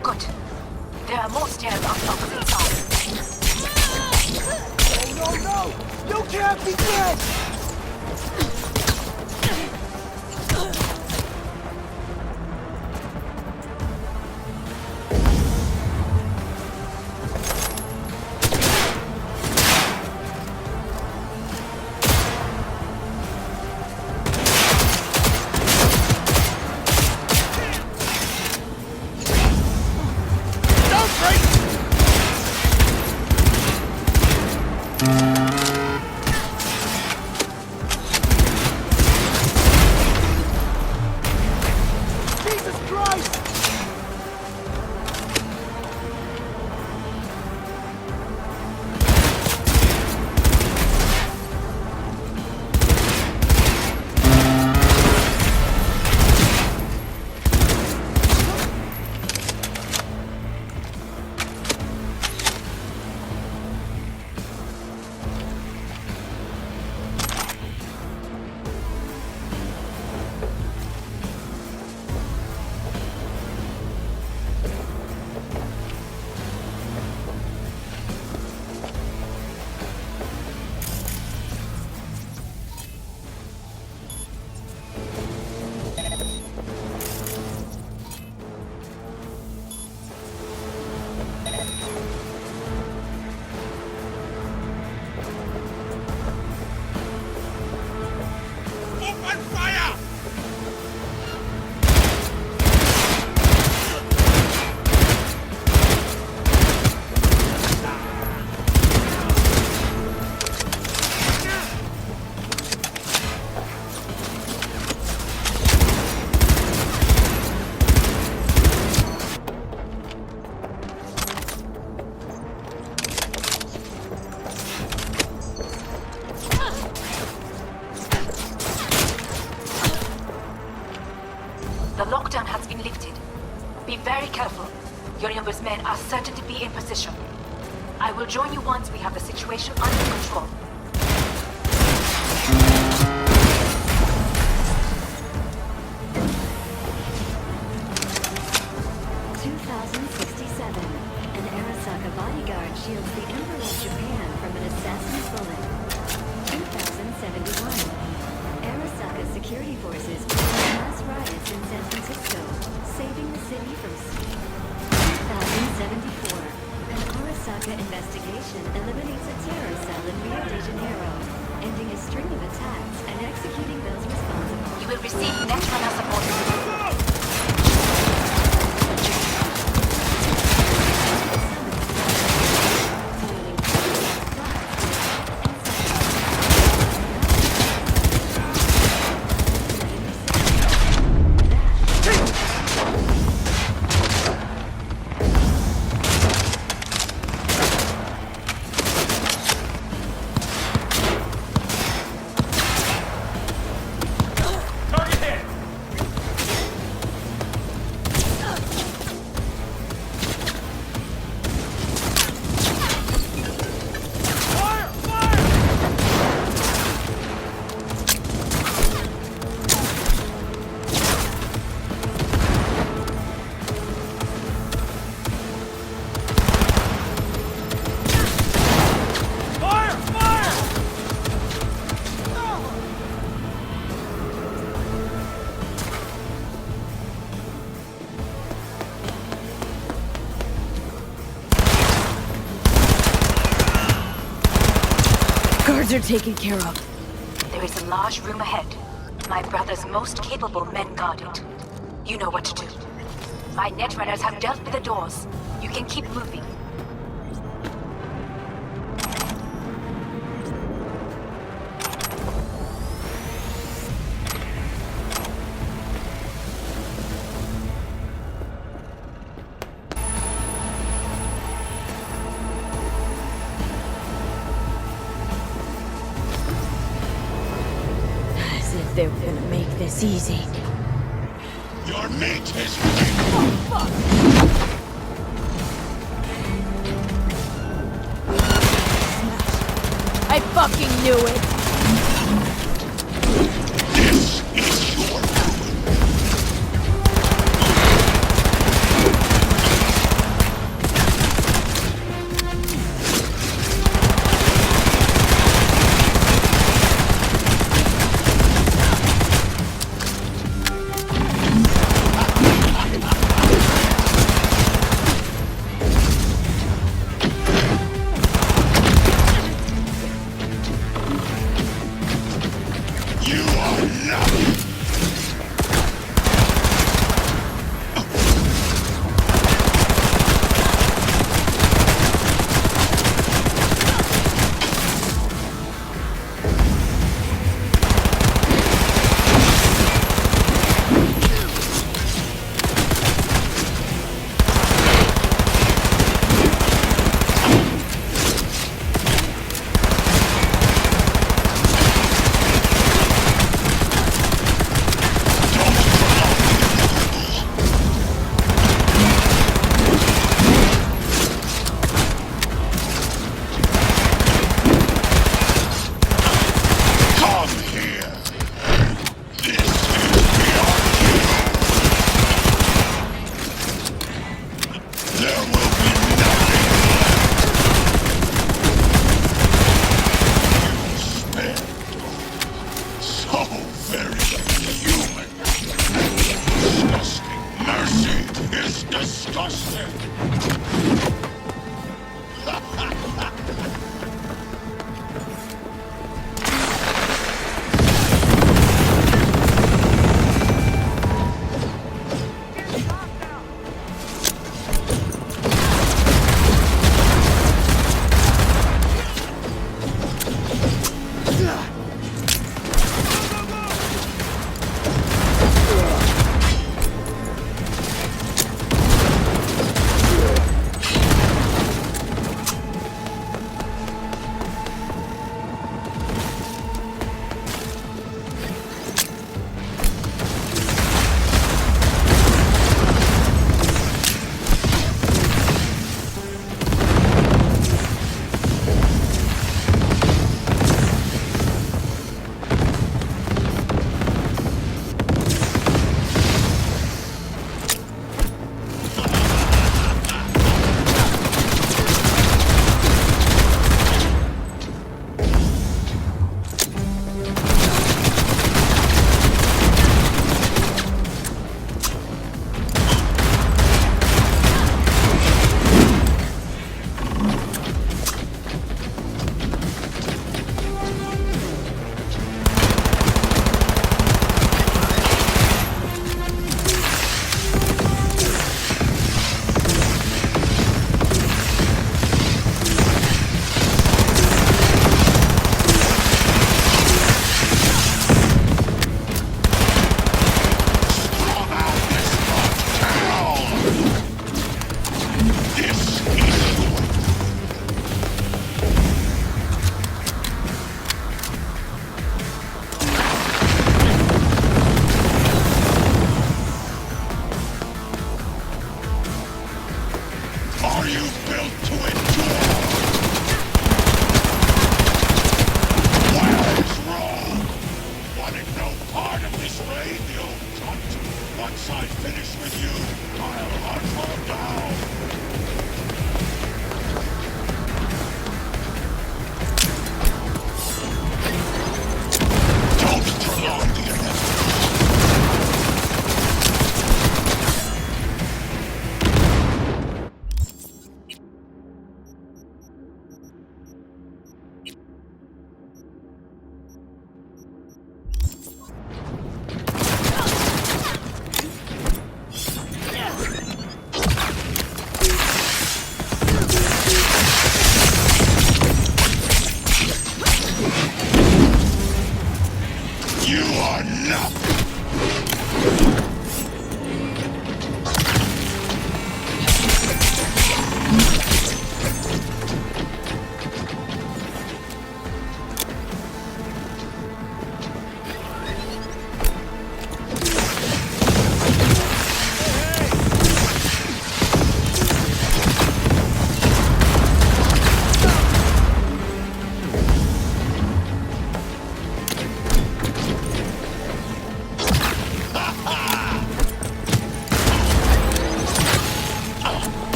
Good. There are more stairs on opposite side. Oh, no! You can't be dead! lockdown has been lifted. Be very careful. Yorinobu's men are certain to be in position. I will join you once we have the situation under control. An Arasaka bodyguard shields the Emperor of Japan from an assassin's bullet. 2071. Arasaka security forces prevent mass riots in San Francisco, saving the city from 2074. An Arasaka investigation eliminates a terror cell in Rio de Janeiro, ending a string of attacks and executing those responsible. You will receive Netrunner support. Guards are taken care of. There is a large room ahead. My brother's most capable men guard it. You know what to do. My netrunners have dealt with the doors. You can keep moving. They were gonna make this easy. Your mate has Oh, fuck! I fucking knew it! This is your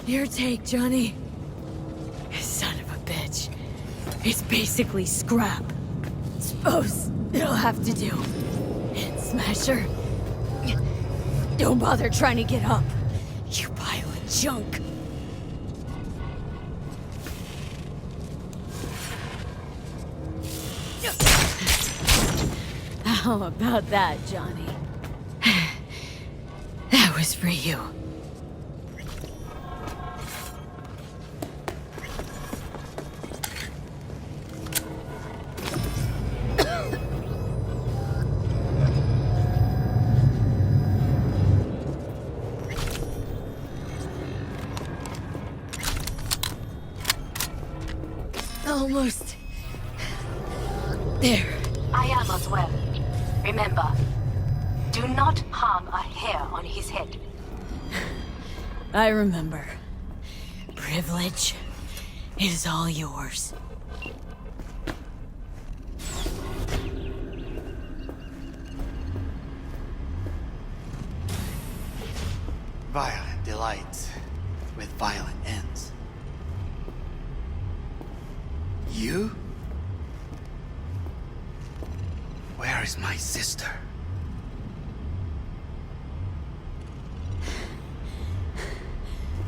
Your take, Johnny. Son of a bitch. It's basically scrap. Suppose it'll have to do. And Smasher, don't bother trying to get up. You pile of junk. How about that, Johnny? That was for you. Almost there. I am as well. Remember, do not harm a hair on his head. I remember. Privilege is all yours. Violent delights with violent ends. You? Where is my sister?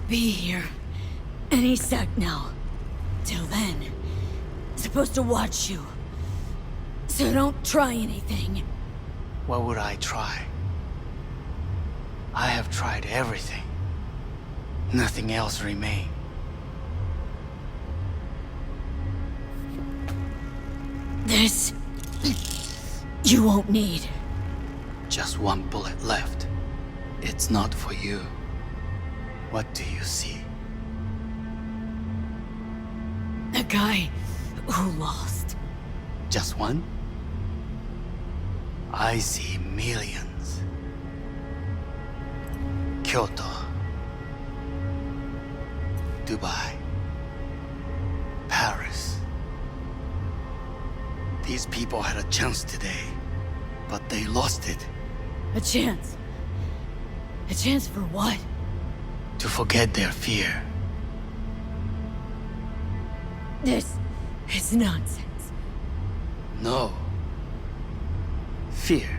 Be here any sec now. Till then, supposed to watch you. So don't try anything. What would I try? I have tried everything. Nothing else remains. This... you won't need. Just one bullet left. It's not for you. What do you see? A guy who lost. Just one? I see millions. Kyoto. Dubai. Paris. These people had a chance today, but they lost it. A chance? A chance for what? To forget their fear. This is nonsense. No. Fear.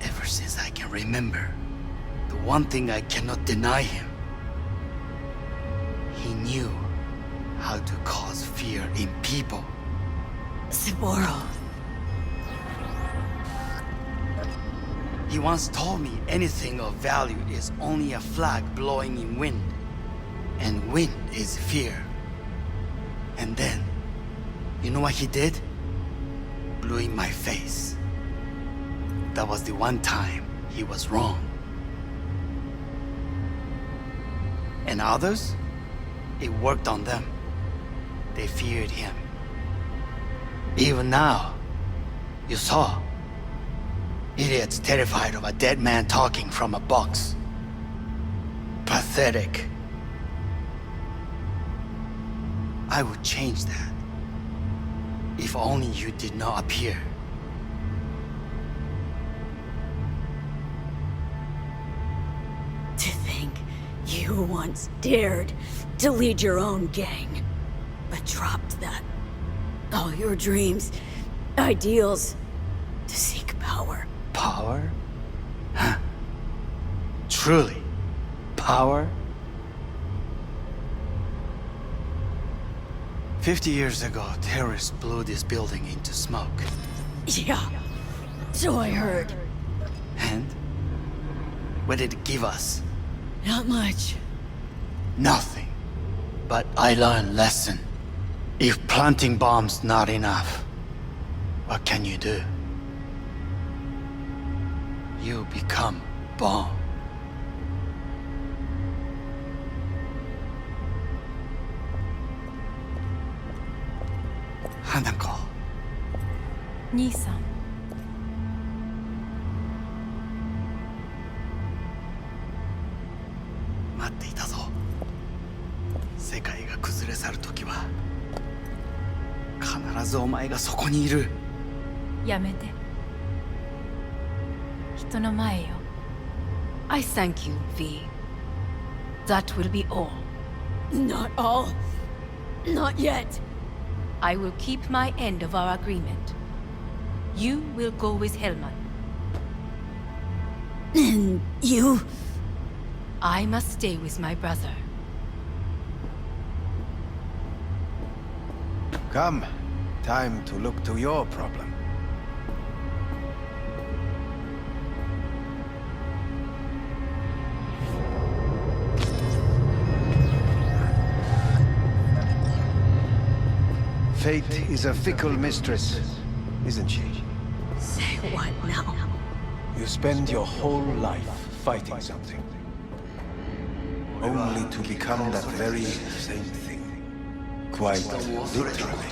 Ever since I can remember, the one thing I cannot deny him. He knew how to cause fear in people. Saburo. He once told me anything of value is only a flag blowing in wind. And wind is fear. And then, you know what he did? Blew in my face. That was the one time he was wrong. And others? It worked on them. They feared him. Even now, you saw. Idiots terrified of a dead man talking from a box. Pathetic. I would change that. If only you did not appear. To think you once dared to lead your own gang, but dropped that. All your dreams, ideals, to seek power. Power? Huh. Truly, power? 50 years ago, terrorists blew this building into smoke. Yeah, so I heard. And? What did it give us? Not much. Nothing. But I learned lesson. If planting bombs not enough, what can you do? You become bomb. Hanako. 兄さん。待っていたぞ。世界が崩れ去る時は必ずお前がそこにいる。やめて。人の前よ。I thank you, V. That will be all. Not all. Not yet. I will keep my end of our agreement. You will go with Hellman. And you? I must stay with my brother. Come. Time to look to your problem. Fate is a fickle mistress, isn't she? Say what now? You spend your whole life fighting something, only to become that very same thing. Quite literally.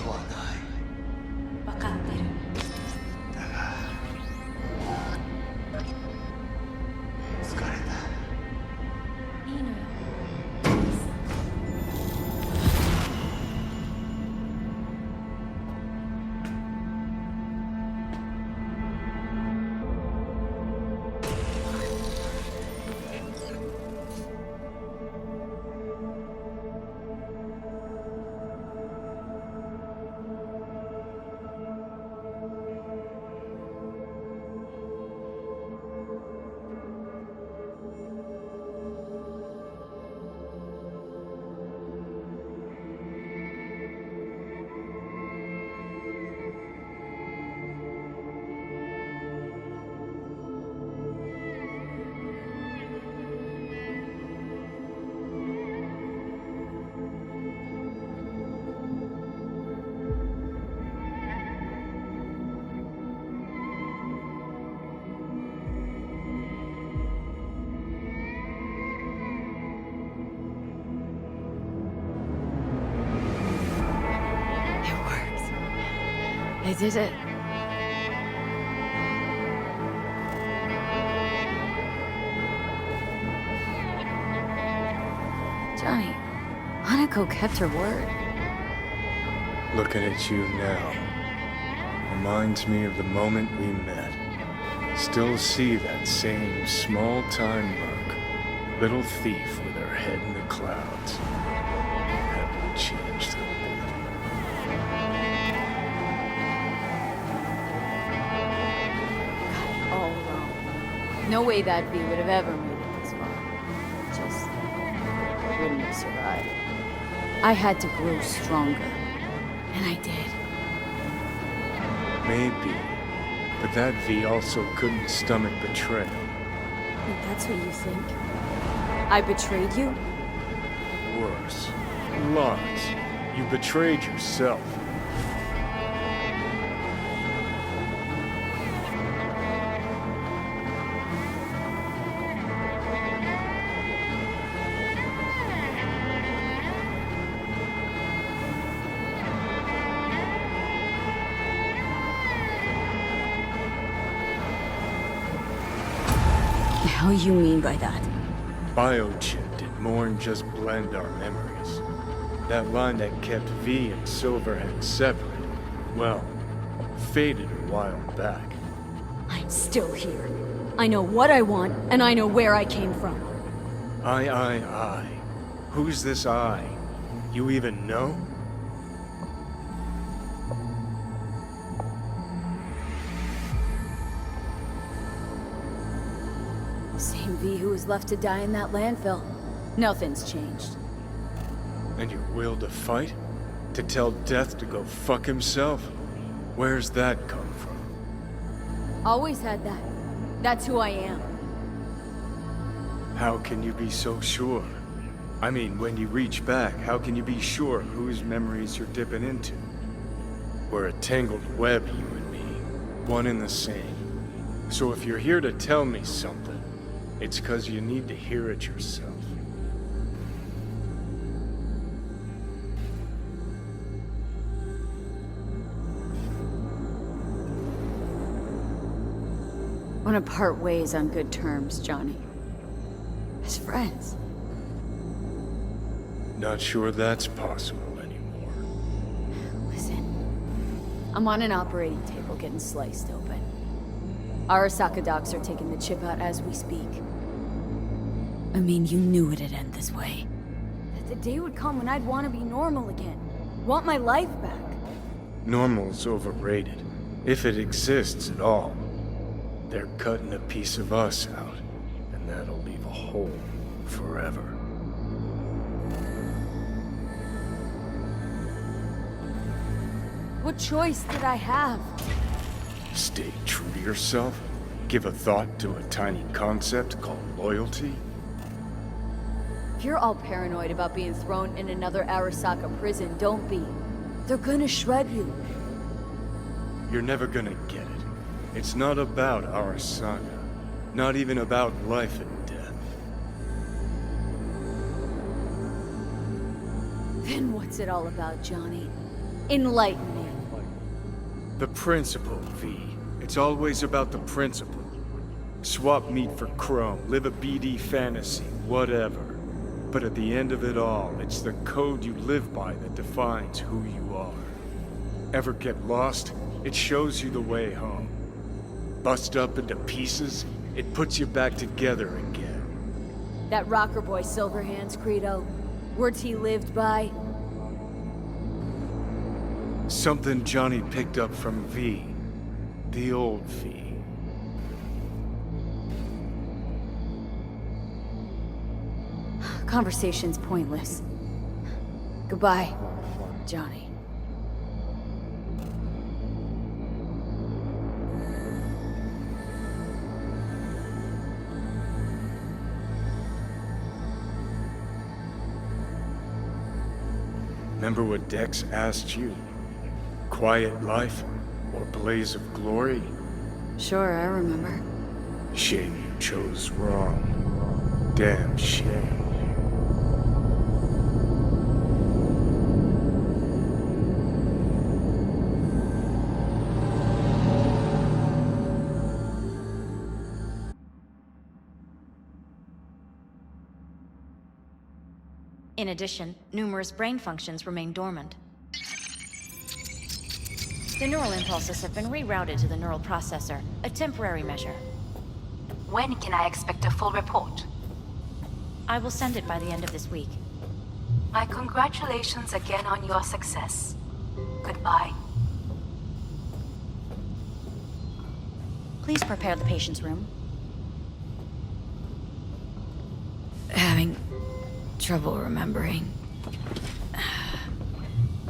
I did it. Johnny, Hanako kept her word. Looking at you now reminds me of the moment we met. Still see that same small-time merc, little thief with her head in the clouds. Haven't changed a bit. All wrong. No way that V would have ever made it this far. Just wouldn't have survived. I had to grow stronger. And I did. Maybe. But that V also couldn't stomach betrayal. But that's what you think? I betrayed you? Worse. Lots. You betrayed yourself. How you mean by that? Biochip did more than just blend our memories. That line that kept V and Silverhead separate, well, faded a while back. I'm still here. I know what I want, and I know where I came from. I. Who's this I? You even know? Same V who was left to die in that landfill. Nothing's changed. And your will to fight? To tell Death to go fuck himself? Where's that come from? Always had that. That's who I am. How can you be so sure? I mean, when you reach back, how can you be sure whose memories you're dipping into? We're a tangled web, you and me. One and the same. So if you're here to tell me something, it's 'cause you need to hear it yourself. Want to part ways on good terms, Johnny. As friends. Not sure that's possible anymore. Listen. I'm on an operating table getting sliced open. Arasaka docs are taking the chip out as we speak. I mean, you knew it'd end this way. That the day would come when I'd want to be normal again. Want my life back. Normal's overrated. If it exists at all. They're cutting a piece of us out, and that'll leave a hole forever. What choice did I have? Stay true to yourself? Give a thought to a tiny concept called loyalty? If you're all paranoid about being thrown in another Arasaka prison, don't be. They're gonna shred you. You're never gonna get it. It's not about Arasaka. Not even about life and death. Then what's it all about, Johnny? Enlighten me. The principle, V. It's always about the principle. Swap meat for chrome, live a BD fantasy, whatever. But at the end of it all, it's the code you live by that defines who you are. Ever get lost? It shows you the way home. Bust up into pieces, it puts you back together again. That rocker boy Silverhand's credo. Words he lived by. Something Johnny picked up from V. The old V. Conversation's pointless. Goodbye, Johnny. Remember what Dex asked you? Quiet life or blaze of glory? Sure, I remember. Shame you chose wrong. Damn shame. In addition, numerous brain functions remain dormant. The neural impulses have been rerouted to the neural processor, a temporary measure. When can I expect a full report? I will send it by the end of this week. My congratulations again on your success. Goodbye. Please prepare the patient's room. Having trouble remembering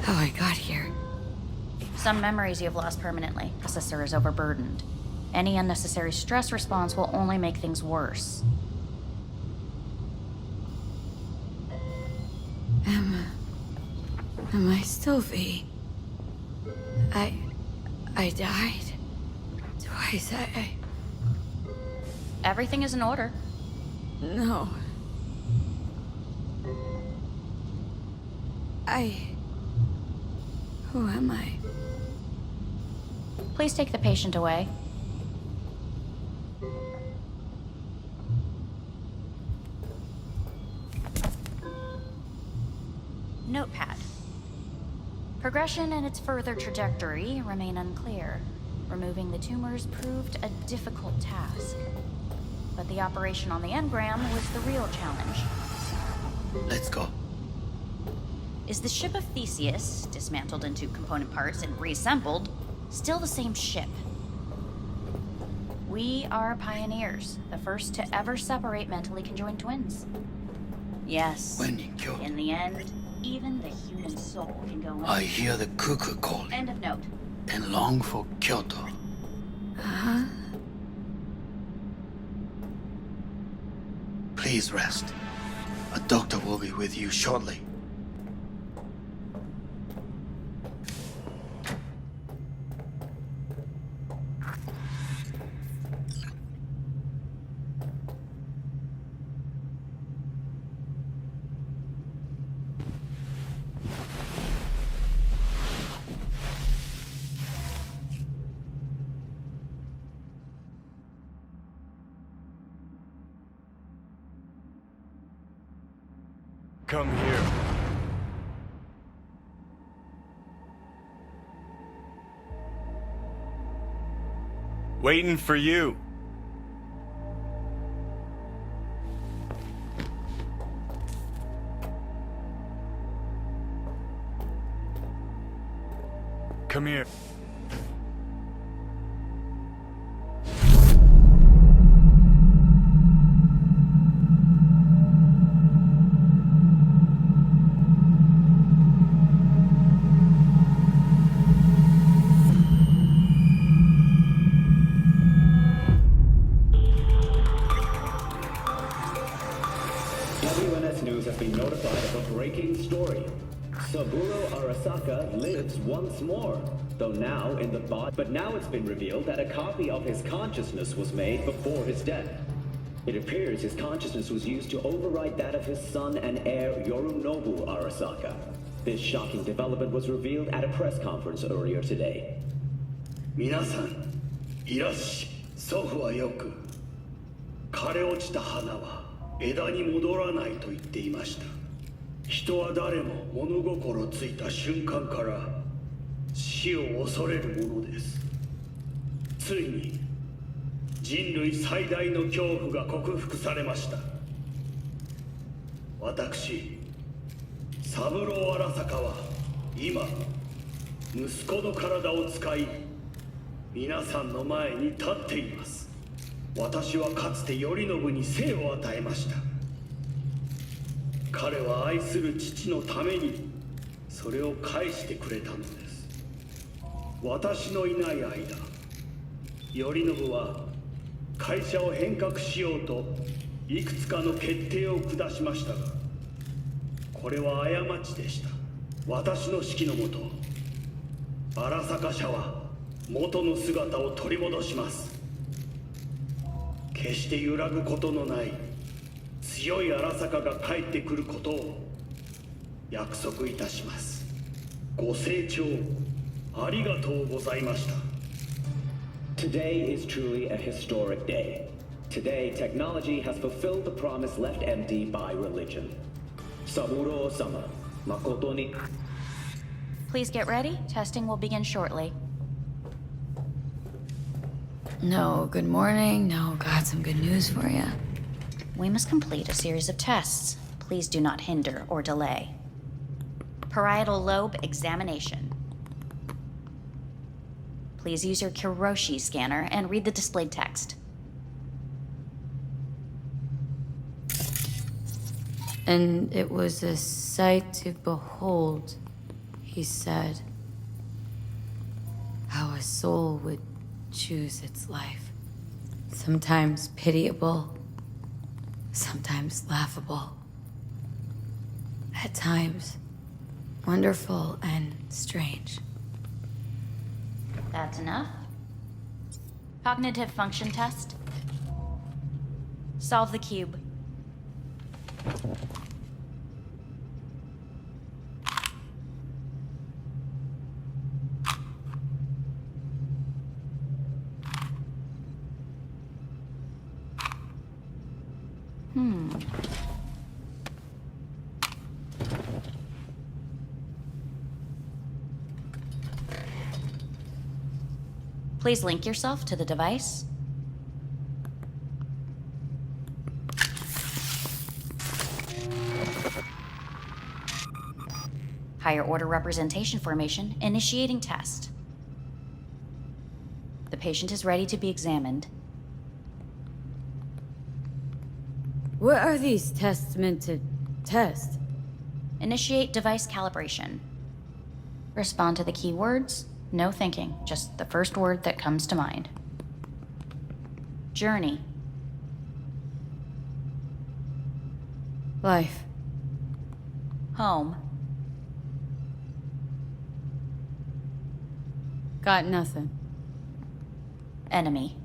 how I got here. Some memories you have lost permanently. Processor is overburdened. Any unnecessary stress response will only make things worse. Am I still V? I died twice. Everything is in order. No. Who am I? Please take the patient away. Notepad. Progression and its further trajectory remain unclear. Removing the tumors proved a difficult task. But the operation on the engram was the real challenge. Let's go. Is the ship of Theseus, dismantled into component parts and reassembled, still the same ship? We are pioneers, the first to ever separate mentally conjoined twins. Yes, in the end, even the human soul can go I hear the cuckoo calling End of note. and long for Kyoto. Huh? Please rest. A doctor will be with you shortly. Come here. Waiting for you. Come here. WNS News has been notified of a breaking story. Saburo Arasaka lives once more, though now in the body. But now it's been revealed that a copy of his consciousness was made before his death. It appears his consciousness was used to override that of his son and heir Yorinobu Arasaka. This shocking development was revealed at a press conference earlier today. 皆さん、いらっしゃい。祖父はよく、枯れ落ちた花は枝に戻らないと言っていました。人は誰も物心ついた瞬間から死を恐れるものです。ついに人類最大の恐怖が克服されました。私、三郎荒坂は今、息子の体を使い、皆さんの前に立っています。私はかつて頼信に生を与えました。彼は愛する父のためにそれを返してくれたのです。私のいない間、頼信は会社を変革しようといくつかの決定を下しましたが、これは過ちでした。私の指揮のもと、荒坂社は元の姿を取り戻します。決して揺らぐことのない強い荒坂が帰ってくることを約束いたします。ご清聴ありがとうございました。 Today is truly a historic day. Today, technology has fulfilled the promise left empty by religion. Saburo-sama, makoto ni... Please get ready. Testing will begin shortly. No, good morning. No, got some good news for you. We must complete a series of tests. Please do not hinder or delay. Parietal lobe examination. Please use your Kiroshi scanner and read the displayed text. And it was a sight to behold, he said, how a soul would choose its life. Sometimes pitiable, sometimes laughable. At times, wonderful and strange. That's enough. Cognitive function test. Solve the cube. Please link yourself to the device. Higher order representation formation, initiating test. The patient is ready to be examined. What are these tests meant to test? Initiate device calibration. Respond to the keywords. No thinking, just the first word that comes to mind. Journey. Life. Home. Got nothing. Enemy.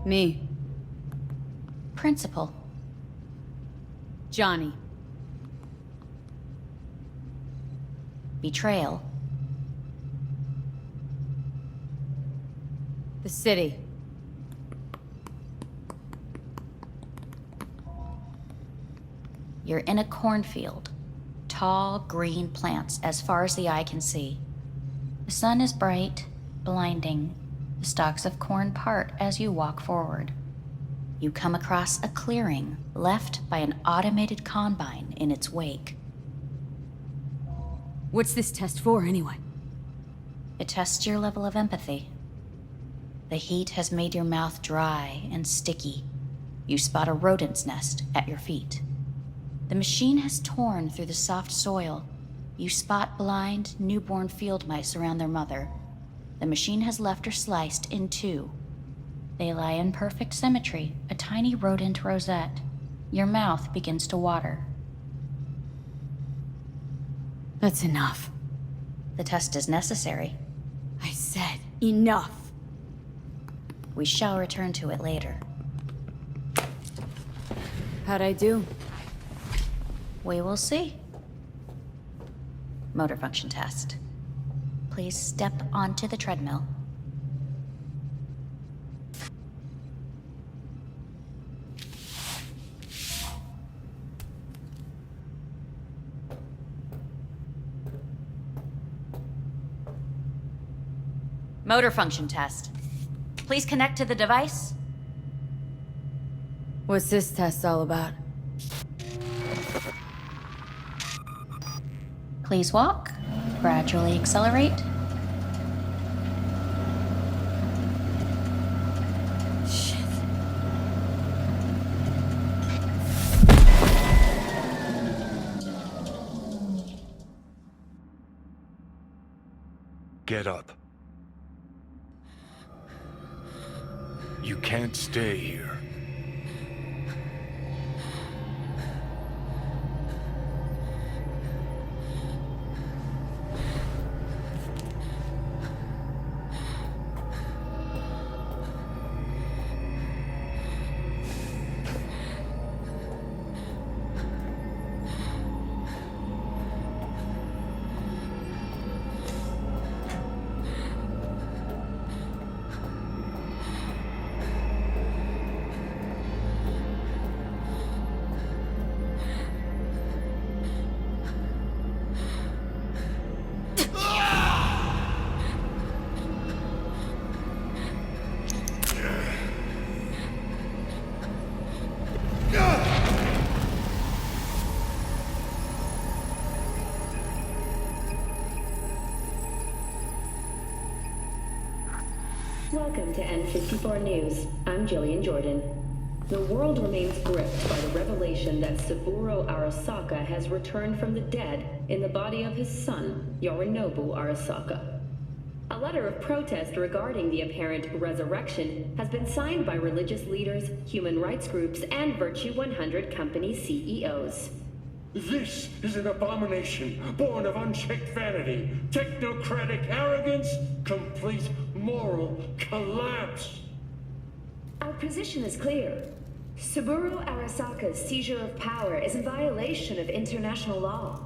Me. Principal. Johnny. Betrayal. The city. You're in a cornfield. Tall, green plants as far as the eye can see. The sun is bright, blinding. The stalks of corn part as you walk forward. You come across a clearing left by an automated combine in its wake. What's this test for, anyway? It tests your level of empathy. The heat has made your mouth dry and sticky. You spot a rodent's nest at your feet. The machine has torn through the soft soil. You spot blind, newborn field mice around their mother. The machine has left her sliced in two. They lie in perfect symmetry, a tiny rodent rosette. Your mouth begins to water. That's enough. The test is necessary. I said enough. We shall return to it later. How'd I do? We will see. Motor function test. Please step onto the treadmill. Motor function test. Please connect to the device. What's this test all about? Please walk. Gradually accelerate. Shit. Get up. You can't stay here. Welcome to N54 News. I'm Jillian Jordan. The world remains gripped by the revelation that Saburo Arasaka has returned from the dead in the body of his son, Yorinobu Arasaka. A letter of protest regarding the apparent resurrection has been signed by religious leaders, human rights groups, and Virtue 100 company CEOs. This is an abomination born of unchecked vanity, technocratic arrogance, complete moral collapse. Our position is clear. Saburo Arasaka's seizure of power is in violation of international law.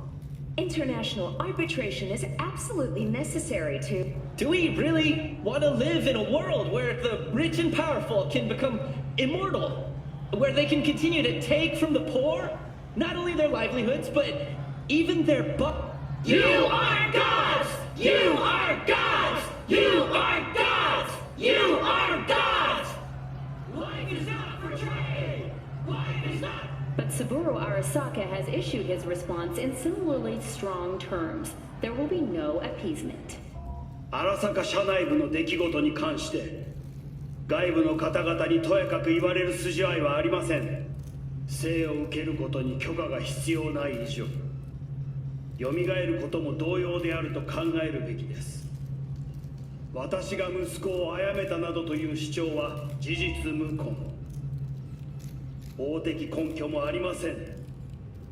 International arbitration is absolutely necessary to... Do we really want to live in a world where the rich and powerful can become immortal? Where they can continue to take from the poor? Not only their livelihoods, but even their You are gods! You are gods! You are gods! You are gods! Life is not for trade! Life is not... But Saburo Arasaka has issued his response in similarly strong terms. There will be no appeasement. 荒坂社内部の出来事に関して外部の方々にとやかく言われる筋合いはありません。生を受けることに許可が必要ない以上蘇ることも同様であると考えるべきです。私が息子を殺めたなどという主張は事実無根。法的根拠もありません。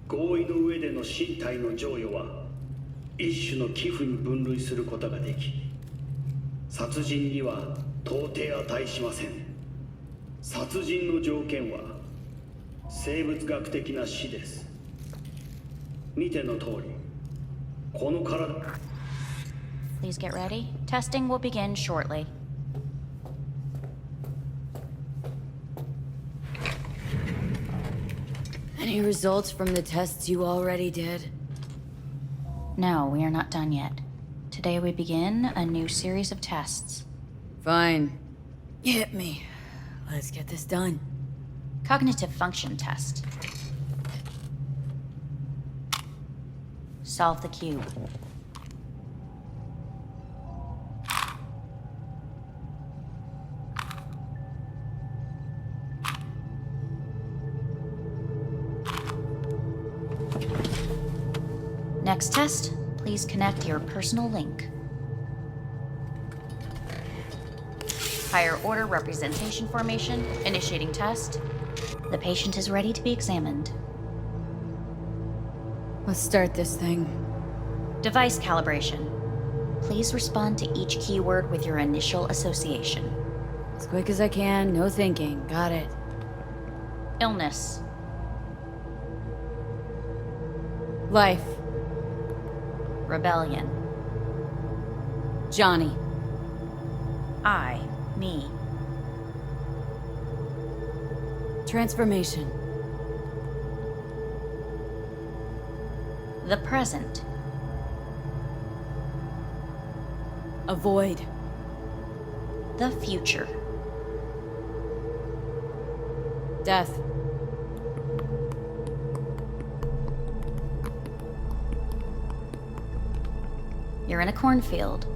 合意の上での身体の贈与は一種の寄付に分類することができ、殺人には到底値しません。殺人の条件は生物学的な死です。見ての通り、この体。Please get ready. Testing will begin shortly. Any results from the tests you already did? No, we are not done yet. Today we begin a new series of tests. Fine. Hit me. Let's get this done. Cognitive function test. Solve the cube. next test, please connect your personal link. Higher order representation formation, initiating test. The patient is ready to be examined. Let's start this thing. Device calibration. Please respond to each keyword with your initial association. As quick as I can, no thinking. Got it. Illness. Life. Rebellion. Johnny. I. Me. Transformation. The present. Avoid. The future. Death. You're in a cornfield.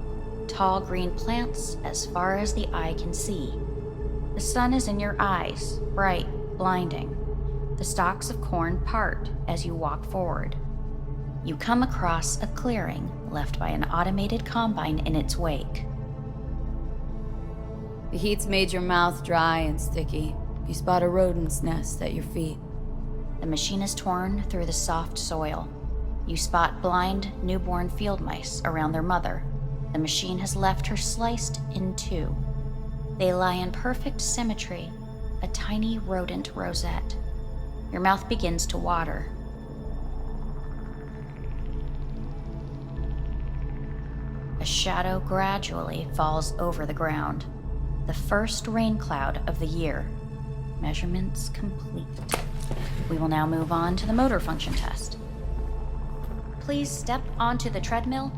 Tall green plants as far as the eye can see. The sun is in your eyes, bright, blinding. The stalks of corn part as you walk forward. You come across a clearing left by an automated combine in its wake. The heat's made your mouth dry and sticky. You spot a rodent's nest at your feet. The machine is torn through the soft soil. You spot blind, newborn field mice around their mother. The machine has left her sliced in two. They lie in perfect symmetry, a tiny rodent rosette. Your mouth begins to water. A shadow gradually falls over the ground. The first rain cloud of the year. Measurements complete. We will now move on to the motor function test. Please step onto the treadmill.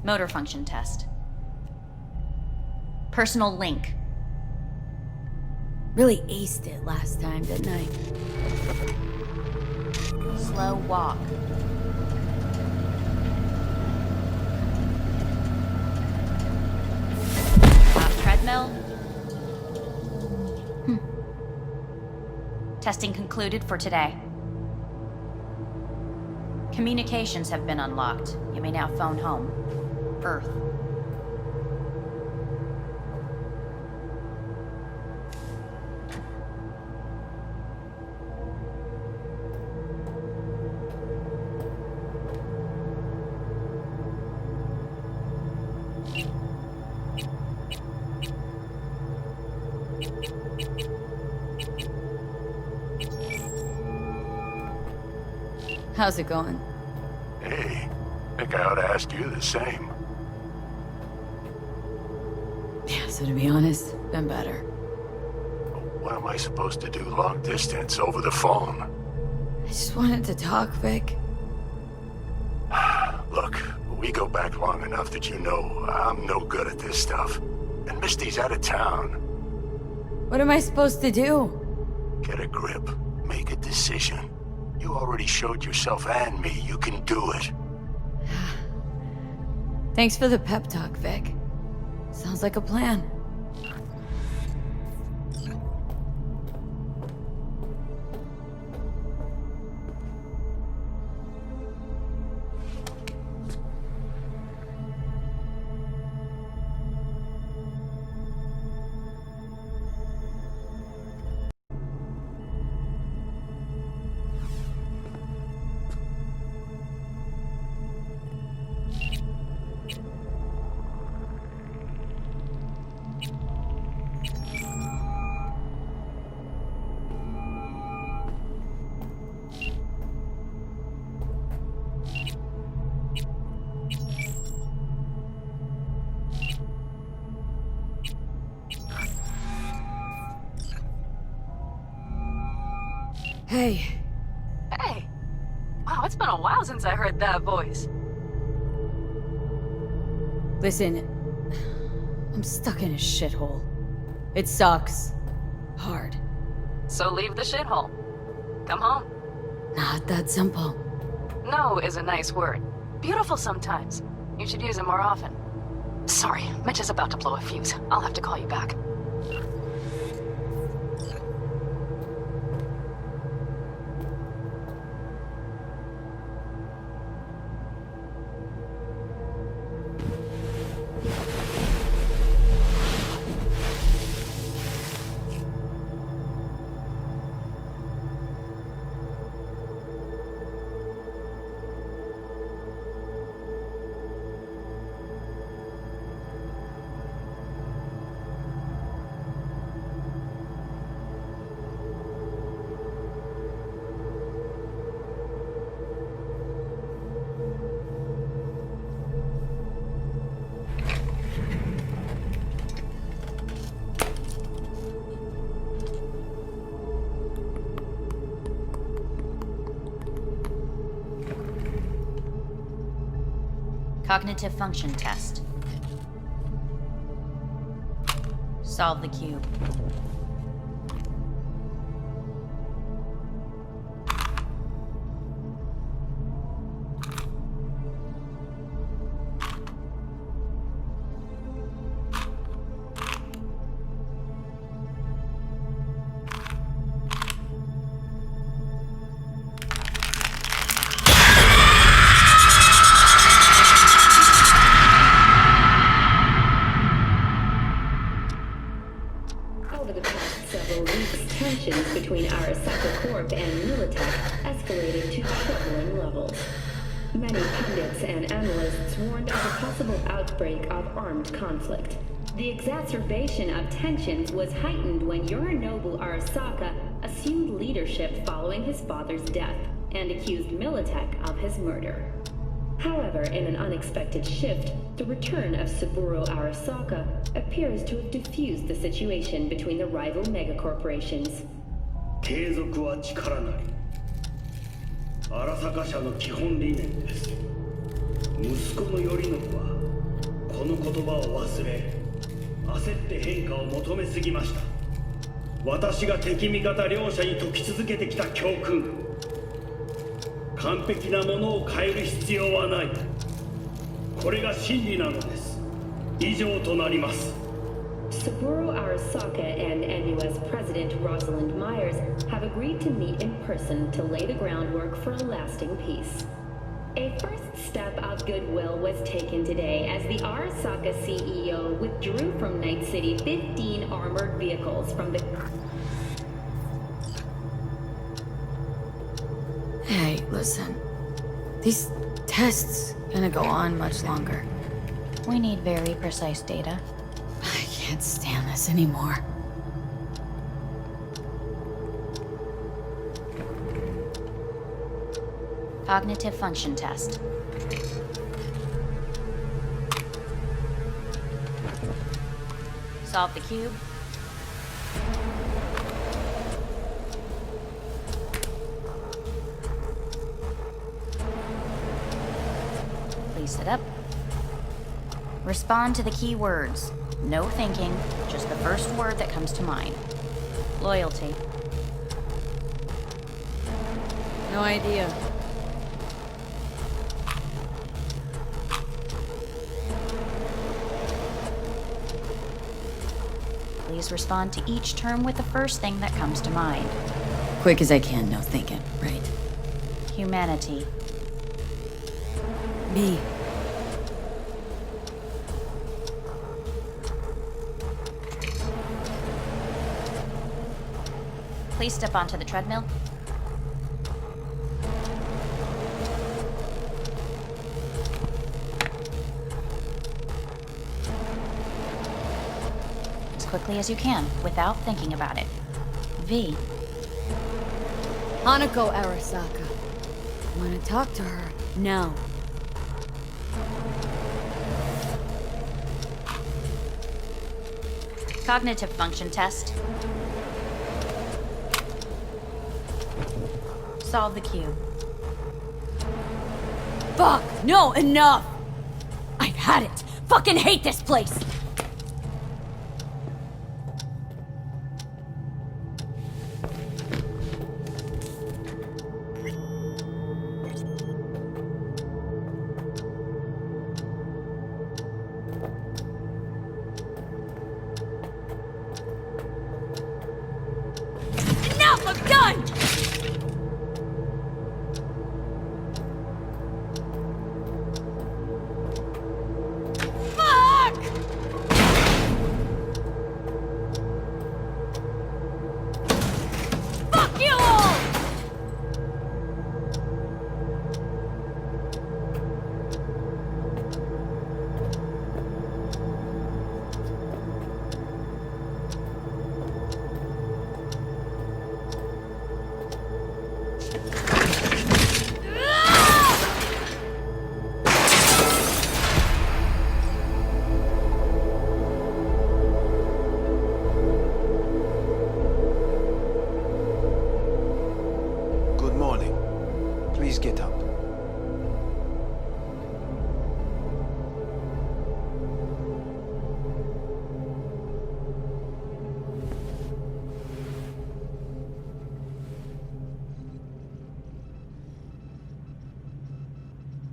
Motor function test. Personal link. Really aced it last time, didn't I? Slow walk. Treadmill. Testing concluded for today. Communications have been unlocked. You may now phone home. Earth. How's it going? Hey, think I ought to ask you the same. Yeah, so to be honest, been better. What am I supposed to do long distance over the phone? I just wanted to talk, Vic. Look, we go back long enough that you know I'm no good at this stuff. And Misty's out of town. What am I supposed to do? Get a grip. Make a decision. You already showed yourself and me you can do it. Thanks for the pep talk, Vic. Sounds like a plan. Hey. Hey. Wow, it's been a while since I heard that voice. Listen, I'm stuck in a shithole. It sucks. Hard. So leave the shithole. Come home. Not that simple. No is a nice word. Beautiful sometimes. You should use it more often. Sorry, Mitch is about to blow a fuse. I'll have to call you back. Cognitive function test. Solve the cube. Over the past several weeks, tensions between Arasaka Corp and Militech escalated to troubling levels. Many pundits and analysts warned of a possible outbreak of armed conflict. The exacerbation of tensions was heightened when Yorinobu Arasaka assumed leadership following his father's death and accused Militech of his murder. However, in an unexpected shift, the return of Saburo Arasaka appears to have diffused the situation between the rival megacorporations. 継続は力なり。荒坂社の基本理念です。息子の頼信はこの言葉を忘れ、焦って変化を求めすぎました。私が敵味方両者に説き続けてきた教訓。完璧なものを変える必要はない。これが真理なのです。以上となります。Saburo Arasaka and NUS President Rosalind Myers have agreed to meet in person to lay the groundwork for a lasting peace. A first step of goodwill was taken today as the Arasaka CEO withdrew from Night City 15 armored vehicles from the... Hey, listen. These tests gonna go on much longer. We need very precise data. I can't stand this anymore. Cognitive function test. Solve the cube. Please sit up. Respond to the key words. No thinking, just the first word that comes to mind. Loyalty. No idea. Please respond to each term with the first thing that comes to mind. Quick as I can, no thinking, right? Humanity. Me. Please step onto the treadmill. As quickly as you can, without thinking about it. V. Hanako Arasaka. I want to talk to her now. Cognitive function test. Solve the cube. Fuck! No, enough! I've had it! Fucking hate this place!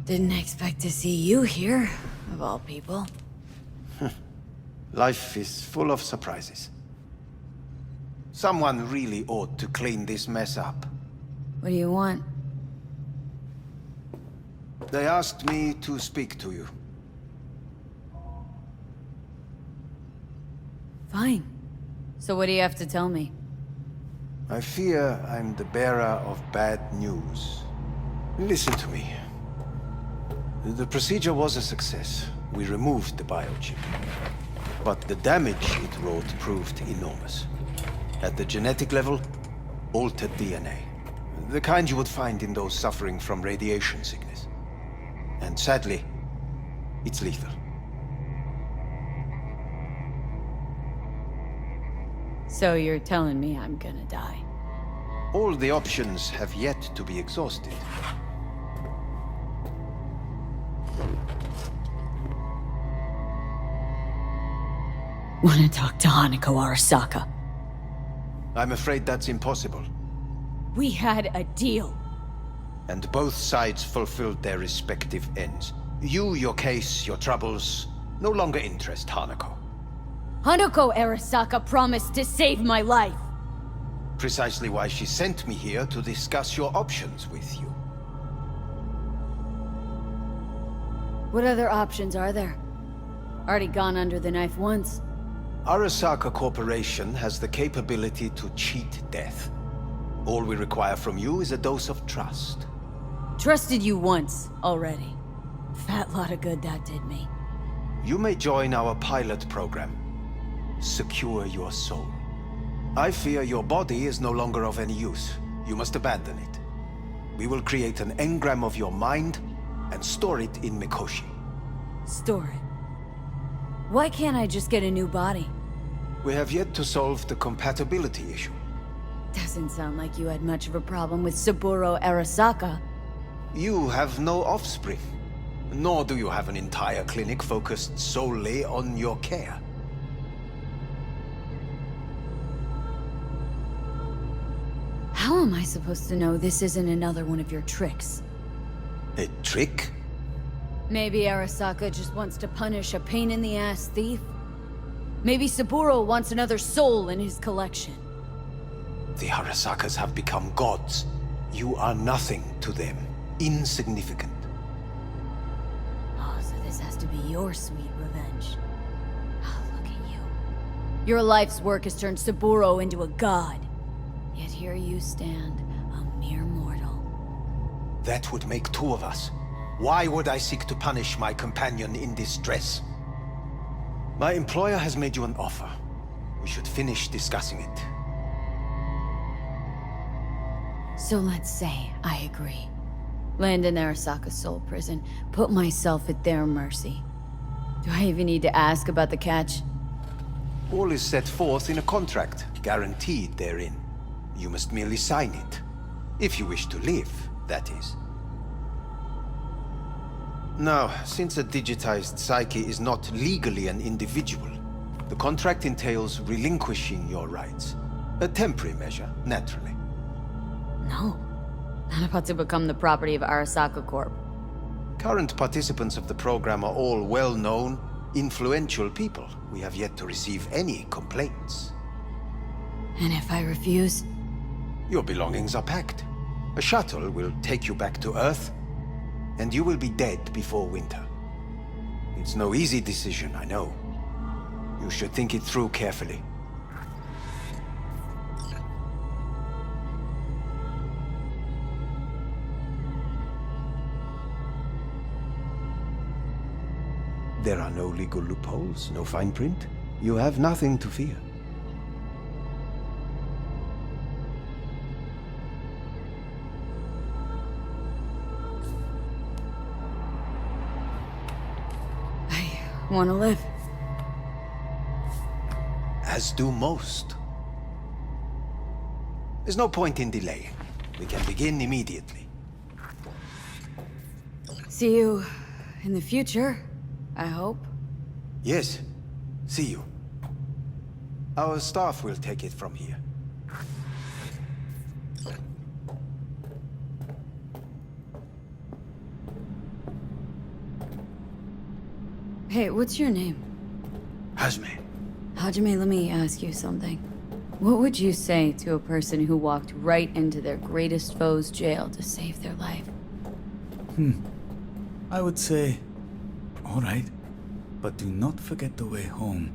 Didn't expect to see you here, of all people. Life is full of surprises. Someone really ought to clean this mess up. What do you want? They asked me to speak to you. Fine. So what do you have to tell me? I fear I'm the bearer of bad news. Listen to me. The procedure was a success. We removed the biochip. But the damage it wrought proved enormous. At the genetic level, altered DNA. The kind you would find in those suffering from radiation sickness. And sadly, it's lethal. So you're telling me I'm gonna die? All the options have yet to be exhausted. Wanna talk to Hanako Arasaka? I'm afraid that's impossible. We had a deal. And both sides fulfilled their respective ends. You, your case, your troubles, no longer interest Hanako. Hanako Arasaka promised to save my life. Precisely why she sent me here to discuss your options with you. What other options are there? Already gone under the knife once. Arasaka Corporation has the capability to cheat death. All we require from you is a dose of trust. Trusted you once, already. Fat lot of good that did me. You may join our pilot program. Secure your soul. I fear your body is no longer of any use. You must abandon it. We will create an engram of your mind and store it in Mikoshi. Store it? Why can't I just get a new body? We have yet to solve the compatibility issue. Doesn't sound like you had much of a problem with Saburo Arasaka. You have no offspring. Nor do you have an entire clinic focused solely on your care. How am I supposed to know this isn't another one of your tricks? A trick? Maybe Arasaka just wants to punish a pain-in-the-ass thief? Maybe Saburo wants another soul in his collection. The Arasakas have become gods. You are nothing to them. Insignificant. Oh, so this has to be your sweet revenge. Oh, look at you. Your life's work has turned Saburo into a god. Yet here you stand, a mere mortal. That would make two of us. Why would I seek to punish my companion in distress? My employer has made you an offer. We should finish discussing it. So let's say I agree. Land in Arasaka's soul prison, put myself at their mercy. Do I even need to ask about the catch? All is set forth in a contract, guaranteed therein. You must merely sign it. If you wish to live, that is. Now, since a digitized psyche is not legally an individual, the contract entails relinquishing your rights. A temporary measure, naturally. No. Not about to become the property of Arasaka Corp. Current participants of the program are all well-known, influential people. We have yet to receive any complaints. And if I refuse? Your belongings are packed. A shuttle will take you back to Earth, and you will be dead before winter. It's no easy decision, I know. You should think it through carefully. There are no legal loopholes, no fine print. You have nothing to fear. I want to live. As do most. There's no point in delaying. We can begin immediately. See you in the future, I hope. Yes. See you. Our staff will take it from here. Hey, what's your name? Hajime. Hajime, let me ask you something. What would you say to a person who walked right into their greatest foe's jail to save their life? I would say, all right, but do not forget the way home.